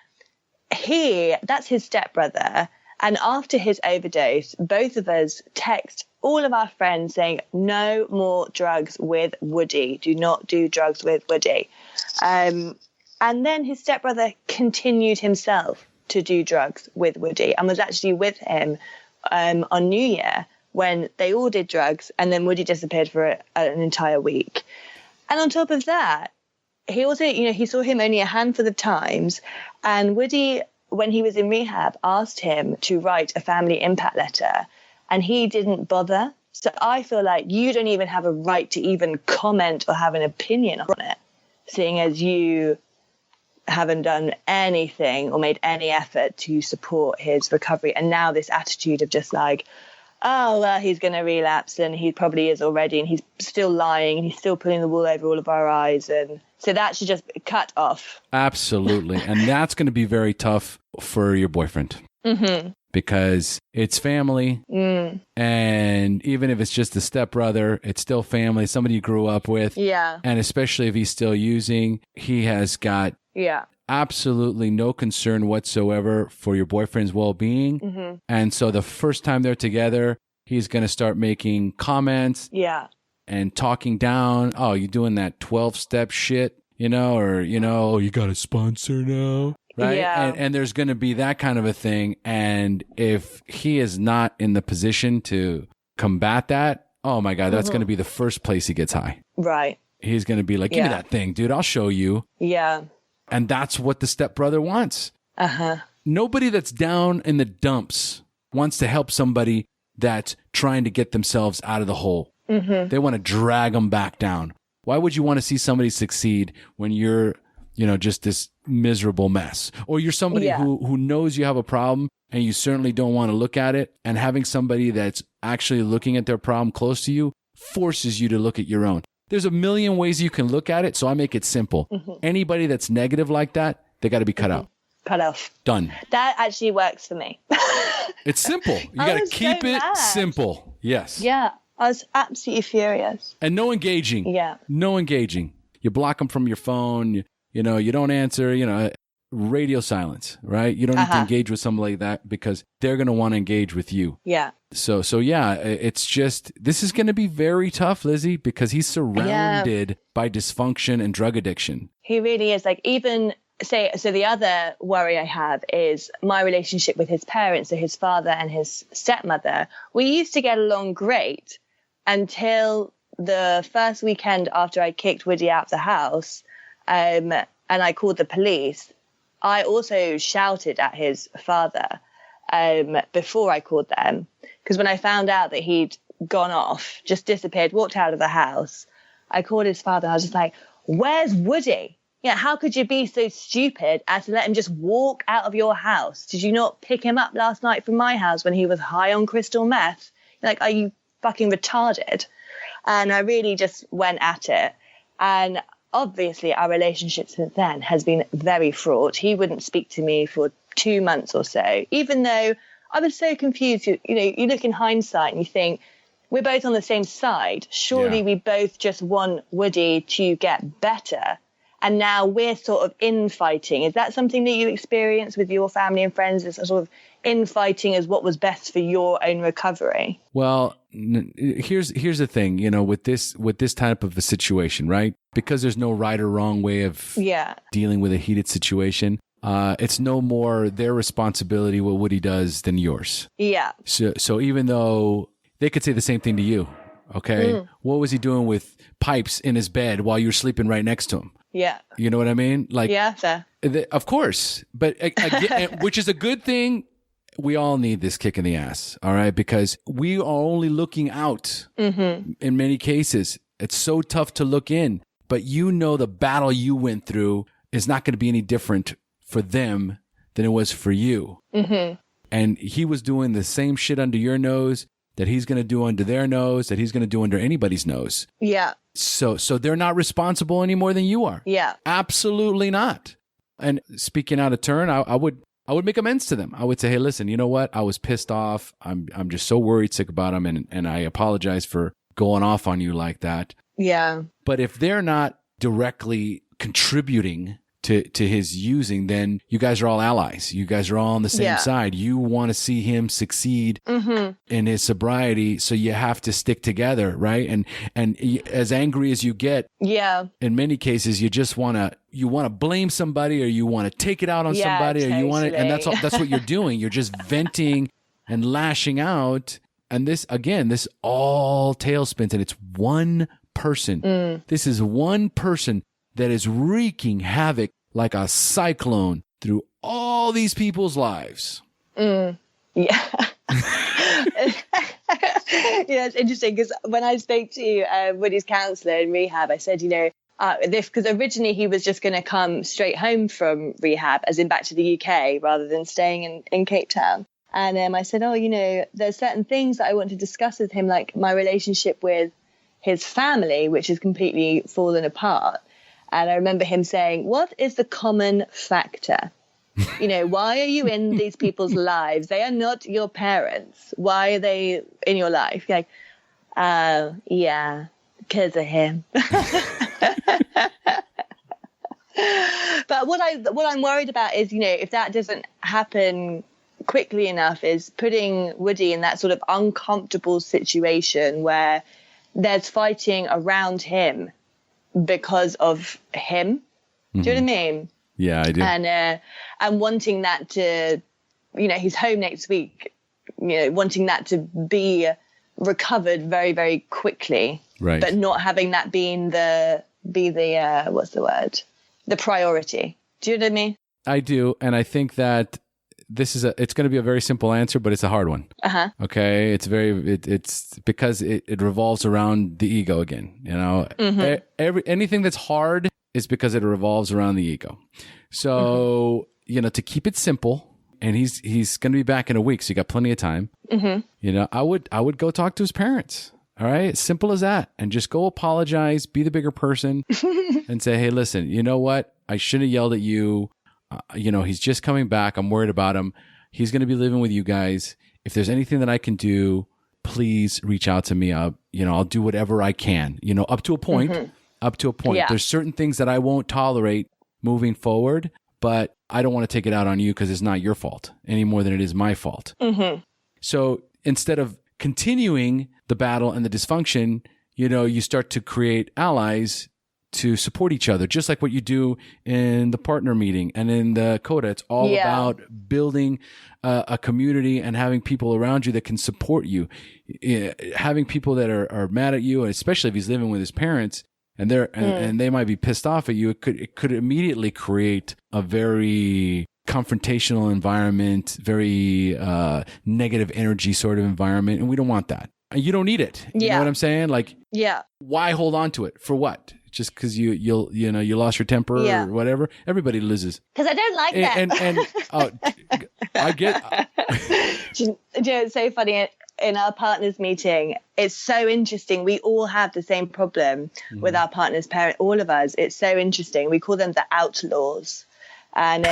that's his stepbrother, and after his overdose, both of us text all of our friends saying, no more drugs with Woody. Do not do drugs with Woody. And then his stepbrother continued himself to do drugs with Woody and was actually with him on New Year when they all did drugs, and then Woody disappeared for an entire week. And on top of that, he also, he saw him only a handful of times, and Woody, when he was in rehab, asked him to write a family impact letter, and he didn't bother. So I feel like you don't even have a right to even comment or have an opinion on it, seeing as you haven't done anything or made any effort to support his recovery. And now this attitude of just like, oh, well, he's going to relapse, and he probably is already, and he's still lying, and he's still pulling the wool over all of our eyes. And so that should just be cut off. Absolutely. And that's going to be very tough for your boyfriend. Mm-hmm. Because it's family. And even if it's just a stepbrother, it's still family, somebody you grew up with. Yeah. And especially if he's still using, he has got absolutely no concern whatsoever for your boyfriend's well-being. Mm-hmm. And so the first time they're together, he's going to start making comments and talking down. Oh, you're doing that 12-step shit, or, oh, you got a sponsor now. Right. Yeah. And there's going to be that kind of a thing. And if he is not in the position to combat that, oh my God, that's going to be the first place he gets high. Right. He's going to be like, give me that thing, dude. I'll show you. Yeah. And that's what the stepbrother wants. Uh-huh. Nobody that's down in the dumps wants to help somebody that's trying to get themselves out of the hole. Mm-hmm. They want to drag them back down. Why would you want to see somebody succeed when you're, just this miserable mess? Or you're somebody who knows you have a problem and you certainly don't want to look at it. And having somebody that's actually looking at their problem close to you forces you to look at your own. There's a million ways you can look at it, so I make it simple. Mm-hmm. Anybody that's negative like that, they got to be cut out. Cut off. Done. That actually works for me. It's simple. You got to keep it simple. Yes. Yeah. I was absolutely furious. And no engaging. Yeah. No engaging. You block them from your phone. You don't answer, radio silence, right? You don't need to engage with somebody like that because they're going to want to engage with you. Yeah. So yeah, it's just, this is going to be very tough, Lizzie, because he's surrounded by dysfunction and drug addiction. He really is. Like, even so the other worry I have is my relationship with his parents, so his father and his stepmother. We used to get along great until the first weekend after I kicked Woody out of the house, and I called the police. I also shouted at his father before I called them, because when I found out that he'd gone off, just disappeared, walked out of the house, I called his father. I was just like, where's Woody? Yeah, how could you be so stupid as to let him just walk out of your house? Did you not pick him up last night from my house when he was high on crystal meth? Like, are you fucking retarded? And I really just went at it. And obviously our relationship since then has been very fraught. He wouldn't speak to me for 2 months or so, even though I was so confused. You look in hindsight and you think, we're both on the same side. Surely we both just want Woody to get better. And now we're sort of infighting. Is that something that you experience with your family and friends? Is sort of infighting as what was best for your own recovery? Well, here's the thing, with this type of a situation, right? Because there's no right or wrong way of dealing with a heated situation. It's no more their responsibility what Woody does than yours. Yeah. So even though they could say the same thing to you, okay? What was he doing with pipes in his bed while you were sleeping right next to him? Yeah. You know what I mean? Like, yeah, fair. Of course. But again, which is a good thing. We all need this kick in the ass, all right? Because we are only looking out in many cases. It's so tough to look in. But the battle you went through is not going to be any different for them than it was for you. Mm-hmm. And he was doing the same shit under your nose that he's going to do under their nose, that he's going to do under anybody's nose. Yeah. So they're not responsible any more than you are. Yeah. Absolutely not. And speaking out of turn, I would make amends to them. I would say, hey, listen, you know what? I was pissed off. I'm just so worried sick about him, and I apologize for going off on you like that. Yeah. But if they're not directly contributing to his using, then you guys are all allies. You guys are all on the same side. You want to see him succeed in his sobriety, so you have to stick together, right? And as angry as you get, in many cases, you just want to blame somebody, or you want to take it out on somebody, totally. or you want to, and that's what you're doing. You're just venting and lashing out. And this all tailspins, and it's one person. This is one person that is wreaking havoc like a cyclone through all these people's lives. Yeah. It's interesting because when I spoke to Woody's counselor in rehab, I said, because originally he was just going to come straight home from rehab, as in back to the UK, rather than staying in Cape Town. And I said, there's certain things that I want to discuss with him, like my relationship with his family, which has completely fallen apart. And I remember him saying, what is the common factor? Why are you in these people's lives? They are not your parents. Why are they in your life? You're like, because of him. But what I'm worried about is, if that doesn't happen quickly enough, is putting Woody in that sort of uncomfortable situation where there's fighting around him because of him. Do you know what I mean? Yeah, I do. And wanting that to, he's home next week, wanting that to be recovered very, very quickly, right? But not having that be the what's the word? The priority. Do you know what I mean? I do, and I think that it's going to be a very simple answer, but it's a hard one. Okay, it's because it revolves around the ego again. Anything that's hard is because it revolves around the ego. So to keep it simple, and he's going to be back in a week, so you got plenty of time. I would go talk to his parents. All right, simple as that, and just go apologize, be the bigger person, and say, hey, listen, you know what? I shouldn't have yelled at you. He's just coming back. I'm worried about him. He's going to be living with you guys. If there's anything that I can do, please reach out to me. I'll do whatever I can, up to a point, Yeah. There's certain things that I won't tolerate moving forward, but I don't want to take it out on you because it's not your fault any more than it is my fault. So instead of continuing the battle and the dysfunction, you start to create allies to support each other, just like what you do in the partner meeting and in the CODA. It's all about building a community and having people around you that can support you. Having people that are mad at you, and especially if he's living with his parents and and they might be pissed off at you, it could immediately create a very confrontational environment, very negative energy sort of environment, and we don't want that. And you don't need it. You know what I'm saying? Like, why hold on to it? For what? Just because you lost your temper or whatever. Everybody loses. Because I don't like that. And I get. It's so funny. In our partners meeting, it's so interesting. We all have the same problem with our partner's parent. All of us. It's so interesting. We call them the outlaws, and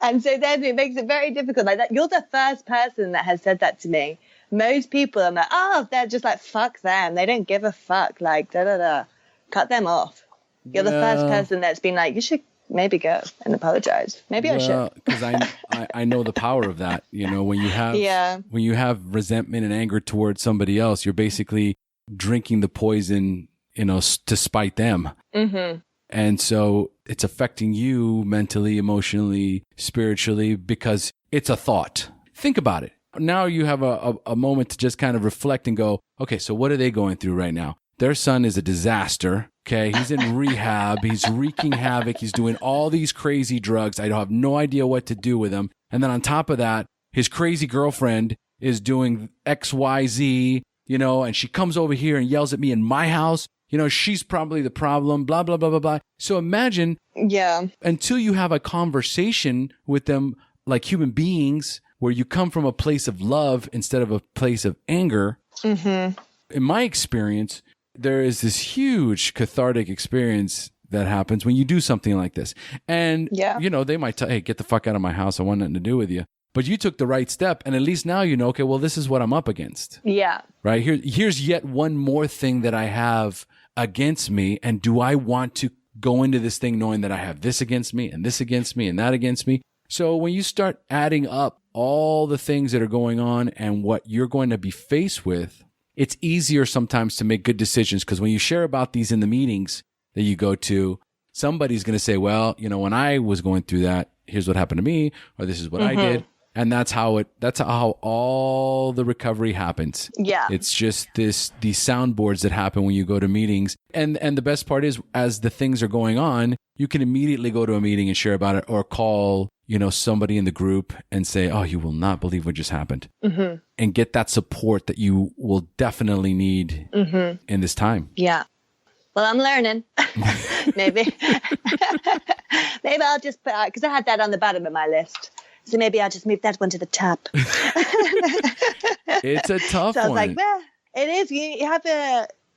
and so then it makes it very difficult. Like that, you're the first person that has said that to me. Most people, I'm like, they're just like, fuck them. They don't give a fuck. Like, cut them off. You're the first person that's been like, you should maybe go and apologize. Maybe I should. Because I know the power of that. When you have resentment and anger towards somebody else, you're basically drinking the poison, to spite them. And so it's affecting you mentally, emotionally, spiritually, because it's a thought. Think about it. Now you have a moment to just kind of reflect and go, okay, so what are they going through right now? Their son is a disaster. Okay. He's in rehab. He's wreaking havoc. He's doing all these crazy drugs. I have no idea what to do with him. And then on top of that, his crazy girlfriend is doing X, Y, Z, and she comes over here and yells at me in my house. She's probably the problem, blah, blah, blah, blah, blah. So imagine, until you have a conversation with them like human beings, where you come from a place of love instead of a place of anger. In my experience, there is this huge cathartic experience that happens when you do something like this. And, they might tell, hey, get the fuck out of my house. I want nothing to do with you. But you took the right step. And at least now okay, well, this is what I'm up against. Yeah. Right? Here's yet one more thing that I have against me? And do I want to go into this thing knowing that I have this against me and this against me and that against me? So when you start adding up all the things that are going on and what you're going to be faced with, it's easier sometimes to make good decisions, because when you share about these in the meetings that you go to, somebody's going to say, well, when I was going through that, here's what happened to me, or this is what I did. And that's how all the recovery happens. Yeah. It's just these soundboards that happen when you go to meetings. And the best part is, as the things are going on, you can immediately go to a meeting and share about it, or call, somebody in the group and say, oh, you will not believe what just happened. And get that support that you will definitely need in this time. Yeah. Well, I'm learning. Maybe I'll just put out, because I had that on the bottom of my list. So maybe I'll just move that one to the top. It's a tough one. So I was like, well, it is. You have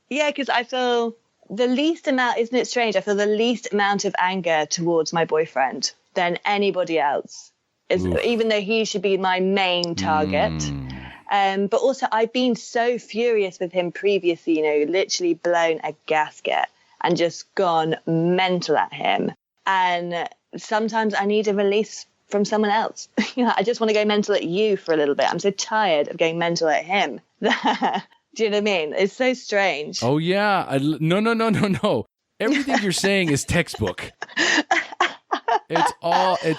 because I feel the least amount, isn't it strange? I feel the least amount of anger towards my boyfriend than anybody else, even though he should be my main target. But also I've been so furious with him previously, literally blown a gasket and just gone mental at him. And sometimes I need a release from someone else. I just want to go mental at you for a little bit. I'm so tired of going mental at him. Do you know what I mean? It's so strange. Oh, yeah. No. Everything you're saying is textbook. It's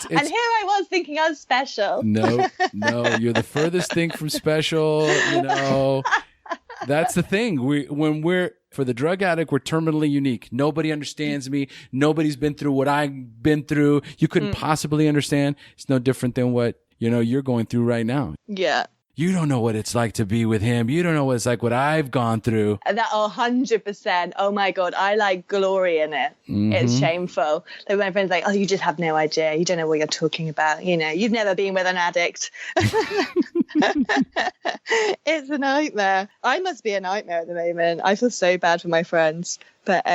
and here I was thinking I was special. No, you're the furthest thing from special. That's the thing. When we're for the drug addict, we're terminally unique. Nobody understands me. Nobody's been through what I've been through. You couldn't possibly understand. It's no different than what you're going through right now. Yeah. You don't know what it's like to be with him. You don't know what it's like what I've gone through. That 100%. Oh my God, I glory in it. It's shameful. Like my friends like, oh, you just have no idea. You don't know what you're talking about. You've never been with an addict. It's a nightmare. I must be a nightmare at the moment. I feel so bad for my friends, but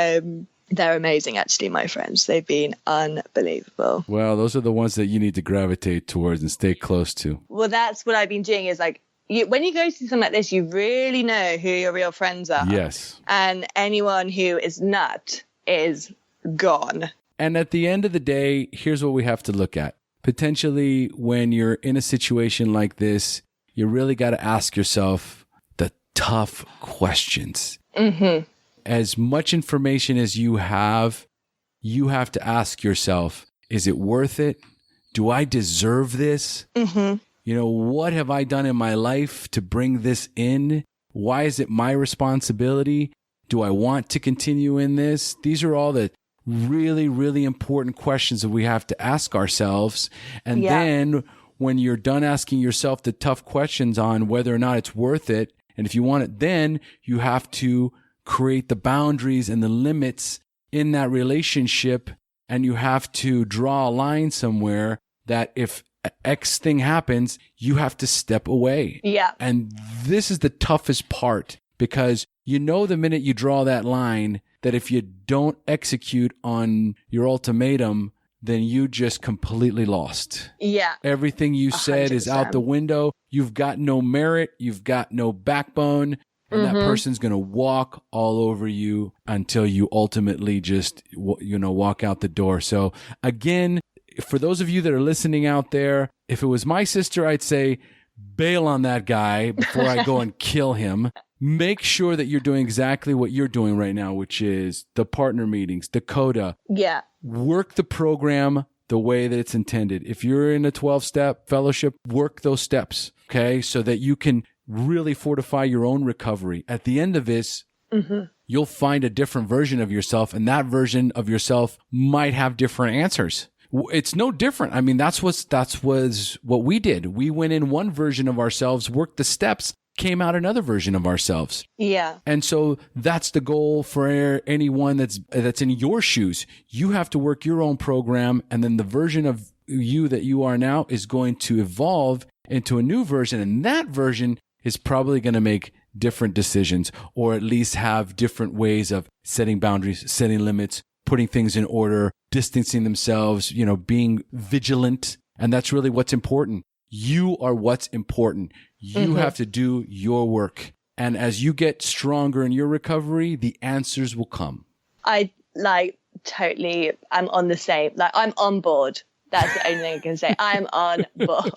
they're amazing, actually, my friends. They've been unbelievable. Well, those are the ones that you need to gravitate towards and stay close to. Well, that's what I've been doing is when you go to something like this, you really know who your real friends are. Yes. And anyone who is not is gone. And at the end of the day, here's what we have to look at. Potentially, when you're in a situation like this, you really got to ask yourself the tough questions. As much information as you have to ask yourself, is it worth it? Do I deserve this? What have I done in my life to bring this in? Why is it my responsibility? Do I want to continue in this? These are all the really, really important questions that we have to ask ourselves. And then when you're done asking yourself the tough questions on whether or not it's worth it, and if you want it, then you have to create the boundaries and the limits in that relationship. And you have to draw a line somewhere that if X thing happens, you have to step away. Yeah. And this is the toughest part, because the minute you draw that line, that if you don't execute on your ultimatum, then you just completely lost. Yeah. Everything you said 100%. is out the window. You've got no merit. You've got no backbone. And that person's going to walk all over you until you ultimately just, walk out the door. So again, for those of you that are listening out there, if it was my sister, I'd say bail on that guy before I go and kill him. Make sure that you're doing exactly what you're doing right now, which is the partner meetings, the CODA. Yeah. Work the program the way that it's intended. If you're in a 12-step fellowship, work those steps, okay? So that you can really fortify your own recovery. At the end of this, you'll find a different version of yourself, and that version of yourself might have different answers. It's no different. I mean, that's what we did. We went in one version of ourselves, worked the steps, came out another version of ourselves. Yeah. And so that's the goal for anyone that's in your shoes. You have to work your own program, and then the version of you that you are now is going to evolve into a new version, and that version is probably going to make different decisions, or at least have different ways of setting boundaries, setting limits, putting things in order, distancing themselves, being vigilant. And that's really what's important. You are what's important. You have to do your work. And as you get stronger in your recovery, the answers will come. I totally, I'm on the same, I'm on board. That's the only thing I can say. I'm on board.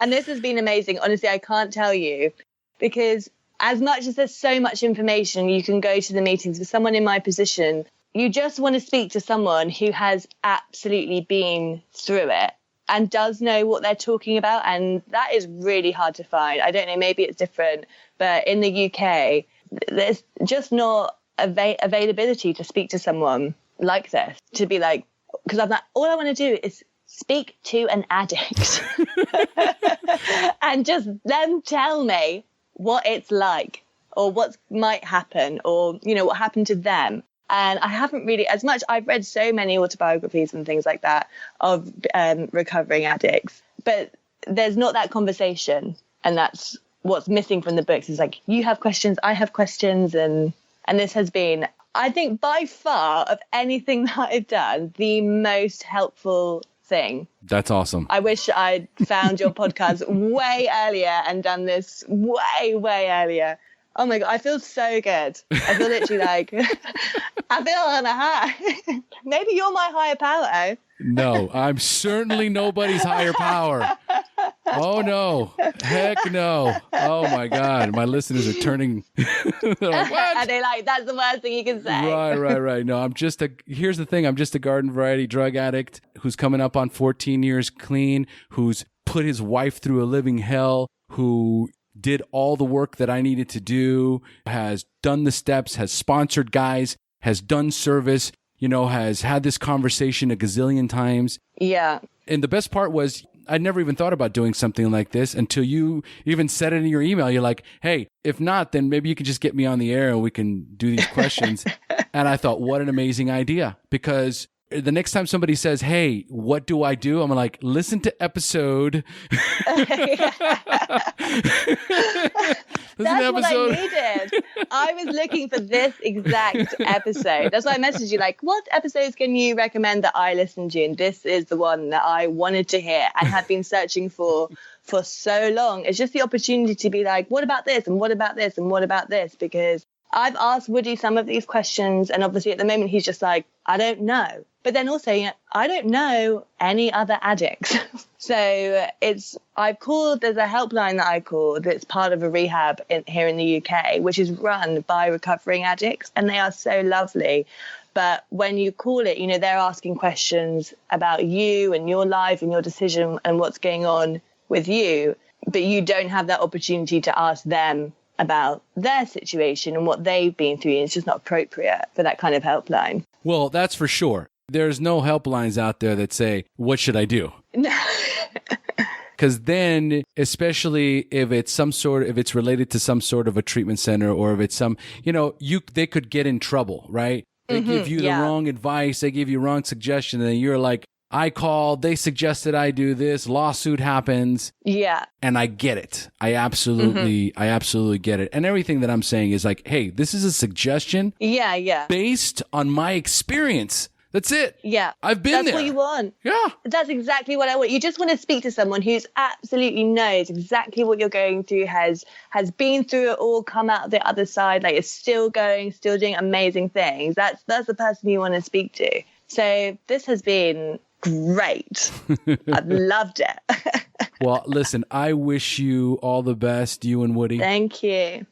And this has been amazing. Honestly, I can't tell you, because as much as there's so much information, you can go to the meetings with someone in my position. You just want to speak to someone who has absolutely been through it and does know what they're talking about. And that is really hard to find. I don't know, maybe it's different, but in the UK, there's just not availability to speak to someone like this, to be like, because I'm like, all I want to do is speak to an addict and just them tell me what it's like or what might happen or, what happened to them. And I haven't really, as much, I've read so many autobiographies and things like that of recovering addicts, but there's not that conversation. And that's what's missing from the books, is like, you have questions, I have questions. And this has been, I think, by far of anything that I've done, the most helpful thing. That's awesome. I wish I'd found your podcast way earlier and done this way, way earlier. Oh my God, I feel so good. I feel literally like, I feel on a high. Maybe you're my higher power, oh. No, I'm certainly nobody's higher power. Oh, no. Heck no. Oh, my God. My listeners are turning. They're like, what? And they're like, that's the worst thing you can say. Right. No, here's the thing. I'm just a garden variety drug addict who's coming up on 14 years clean, who's put his wife through a living hell, who did all the work that I needed to do, has done the steps, has sponsored guys, has done service, has had this conversation a gazillion times. Yeah. And the best part was, I never even thought about doing something like this until you even said it in your email. You're like, hey, if not, then maybe you can just get me on the air and we can do these questions. And I thought, what an amazing idea. Because the next time somebody says, hey, what do I do? I'm like, listen to episode. That's what I needed. I was looking for this exact episode. That's why I messaged you, like, what episodes can you recommend that I listen to? And this is the one that I wanted to hear and had been searching for so long. It's just the opportunity to be like, what about this? And what about this? And what about this? Because I've asked Woody some of these questions, and obviously at the moment he's just like, I don't know. But then also, I don't know any other addicts. So there's a helpline that I called that's part of a rehab here in the UK, which is run by recovering addicts, and they are so lovely. But when you call it, they're asking questions about you and your life and your decision and what's going on with you, but you don't have that opportunity to ask them about their situation and what they've been through. It's just not appropriate for that kind of helpline. Well, that's for sure. There's no helplines out there that say, what should I do? No. Because then, especially if it's related to some sort of a treatment center, or if it's they could get in trouble, right? They give you the wrong advice, they give you wrong suggestion, and then you're like, I called, they suggested I do this, lawsuit happens. Yeah. And I get it. I absolutely get it. And everything that I'm saying is like, hey, this is a suggestion. Yeah. Based on my experience. That's it. Yeah. I've been there. That's what you want. Yeah. That's exactly what I want. You just want to speak to someone who's absolutely knows exactly what you're going through, has been through it all, come out the other side, like is still going, still doing amazing things. That's the person you want to speak to. So this has been great. I've loved it. Well, listen, I wish you all the best, you and Woody. Thank you.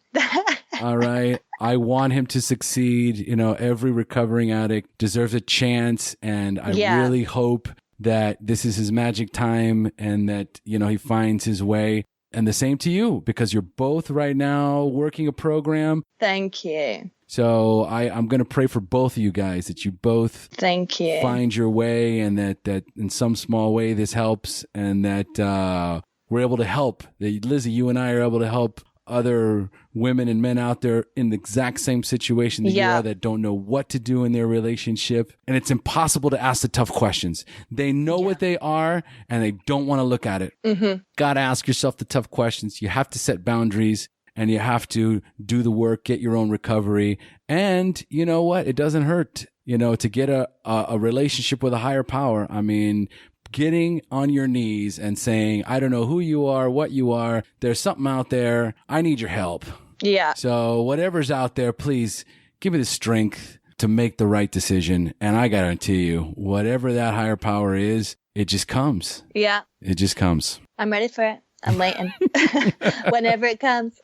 All right. I want him to succeed. Every recovering addict deserves a chance. And I really hope that this is his magic time and that, he finds his way. And the same to you, because you're both right now working a program. Thank you. So I'm going to pray for both of you guys, that you both find your way, and that in some small way this helps, and that we're able to help. That Lizzie, you and I are able to help other women and men out there in the exact same situation that you are, that don't know what to do in their relationship. And it's impossible to ask the tough questions. They know what they are and they don't want to look at it. Mm-hmm. Got to ask yourself the tough questions. You have to set boundaries and you have to do the work, get your own recovery. And you know what? It doesn't hurt, to get a relationship with a higher power. I mean, getting on your knees and saying, I don't know who you are, what you are. There's something out there. I need your help. Yeah. So whatever's out there, please give me the strength to make the right decision. And I guarantee you, whatever that higher power is, it just comes. Yeah. It just comes. I'm ready for it. I'm waiting. Whenever it comes.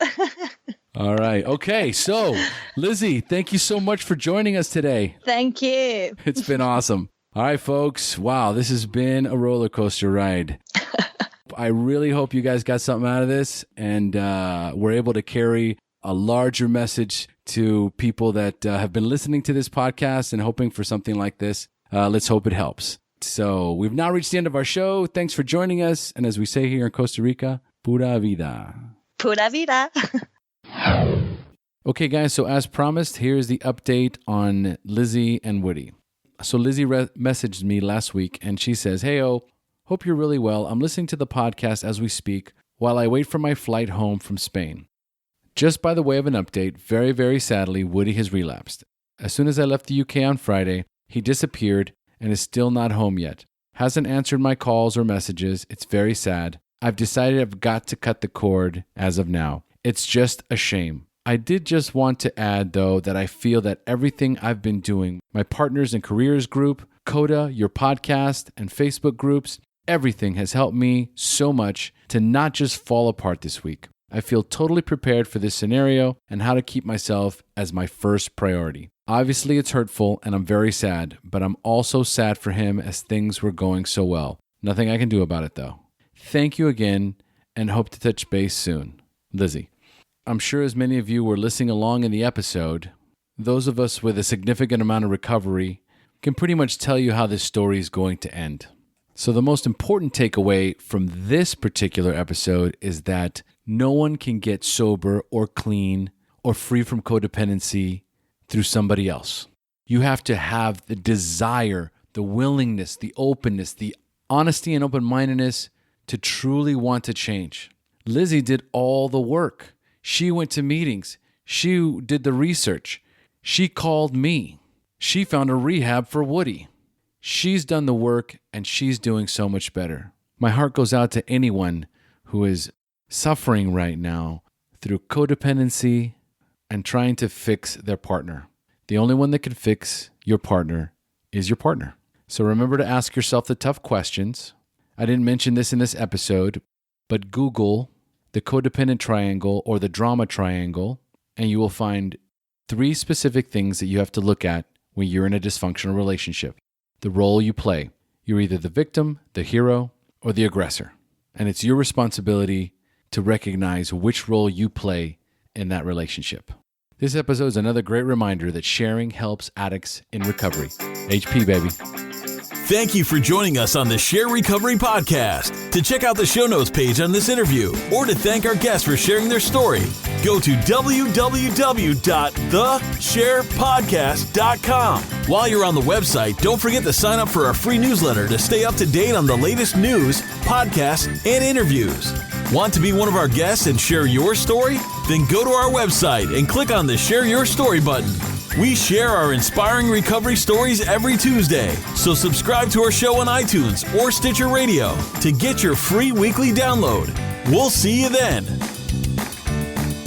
All right. Okay. So, Lizzie, thank you so much for joining us today. Thank you. It's been awesome. All right, folks. Wow, this has been a roller coaster ride. I really hope you guys got something out of this and were able to carry a larger message to people that have been listening to this podcast and hoping for something like this. Let's hope it helps. So we've now reached the end of our show. Thanks for joining us. And as we say here in Costa Rica, pura vida. Pura vida. Okay, guys. So as promised, here's the update on Lizzie and Woody. So Lizzie messaged me last week and she says, "Hey, hope you're really well. I'm listening to the podcast as we speak while I wait for my flight home from Spain. Just by the way of an update, very, very sadly, Woody has relapsed. As soon as I left the UK on Friday, he disappeared and is still not home yet. Hasn't answered my calls or messages. It's very sad. I've decided I've got to cut the cord as of now. It's just a shame. I did just want to add, though, that I feel that everything I've been doing, my Partners in Careers group, CODA, your podcast, and Facebook groups, everything has helped me so much to not just fall apart this week. I feel totally prepared for this scenario and how to keep myself as my first priority. Obviously, it's hurtful and I'm very sad, but I'm also sad for him as things were going so well. Nothing I can do about it, though. Thank you again and hope to touch base soon. Lizzie." I'm sure as many of you were listening along in the episode, those of us with a significant amount of recovery can pretty much tell you how this story is going to end. So the most important takeaway from this particular episode is that no one can get sober or clean or free from codependency through somebody else. You have to have the desire, the willingness, the openness, the honesty and open-mindedness to truly want to change. Lizzie did all the work. She went to meetings. She did the research. She called me. She found a rehab for Woody. She's done the work and she's doing so much better. My heart goes out to anyone who is suffering right now through codependency and trying to fix their partner. The only one that can fix your partner is your partner. So remember to ask yourself the tough questions. I didn't mention this in this episode, but Google the codependent triangle or the drama triangle, and you will find 3 specific things that you have to look at when you're in a dysfunctional relationship. The role you play. You're either the victim, the hero, or the aggressor. And it's your responsibility to recognize which role you play in that relationship. This episode is another great reminder that sharing helps addicts in recovery. HP, baby. Thank you for joining us on the SHAIR Recovery Podcast. To check out the show notes page on this interview or to thank our guests for sharing their story, go to www.theshairpodcast.com. While you're on the website, don't forget to sign up for our free newsletter to stay up to date on the latest news, podcasts, and interviews. Want to be one of our guests and share your story? Then go to our website and click on the Share Your Story button. We share our inspiring recovery stories every Tuesday, so subscribe to our show on iTunes or Stitcher Radio to get your free weekly download. We'll see you then.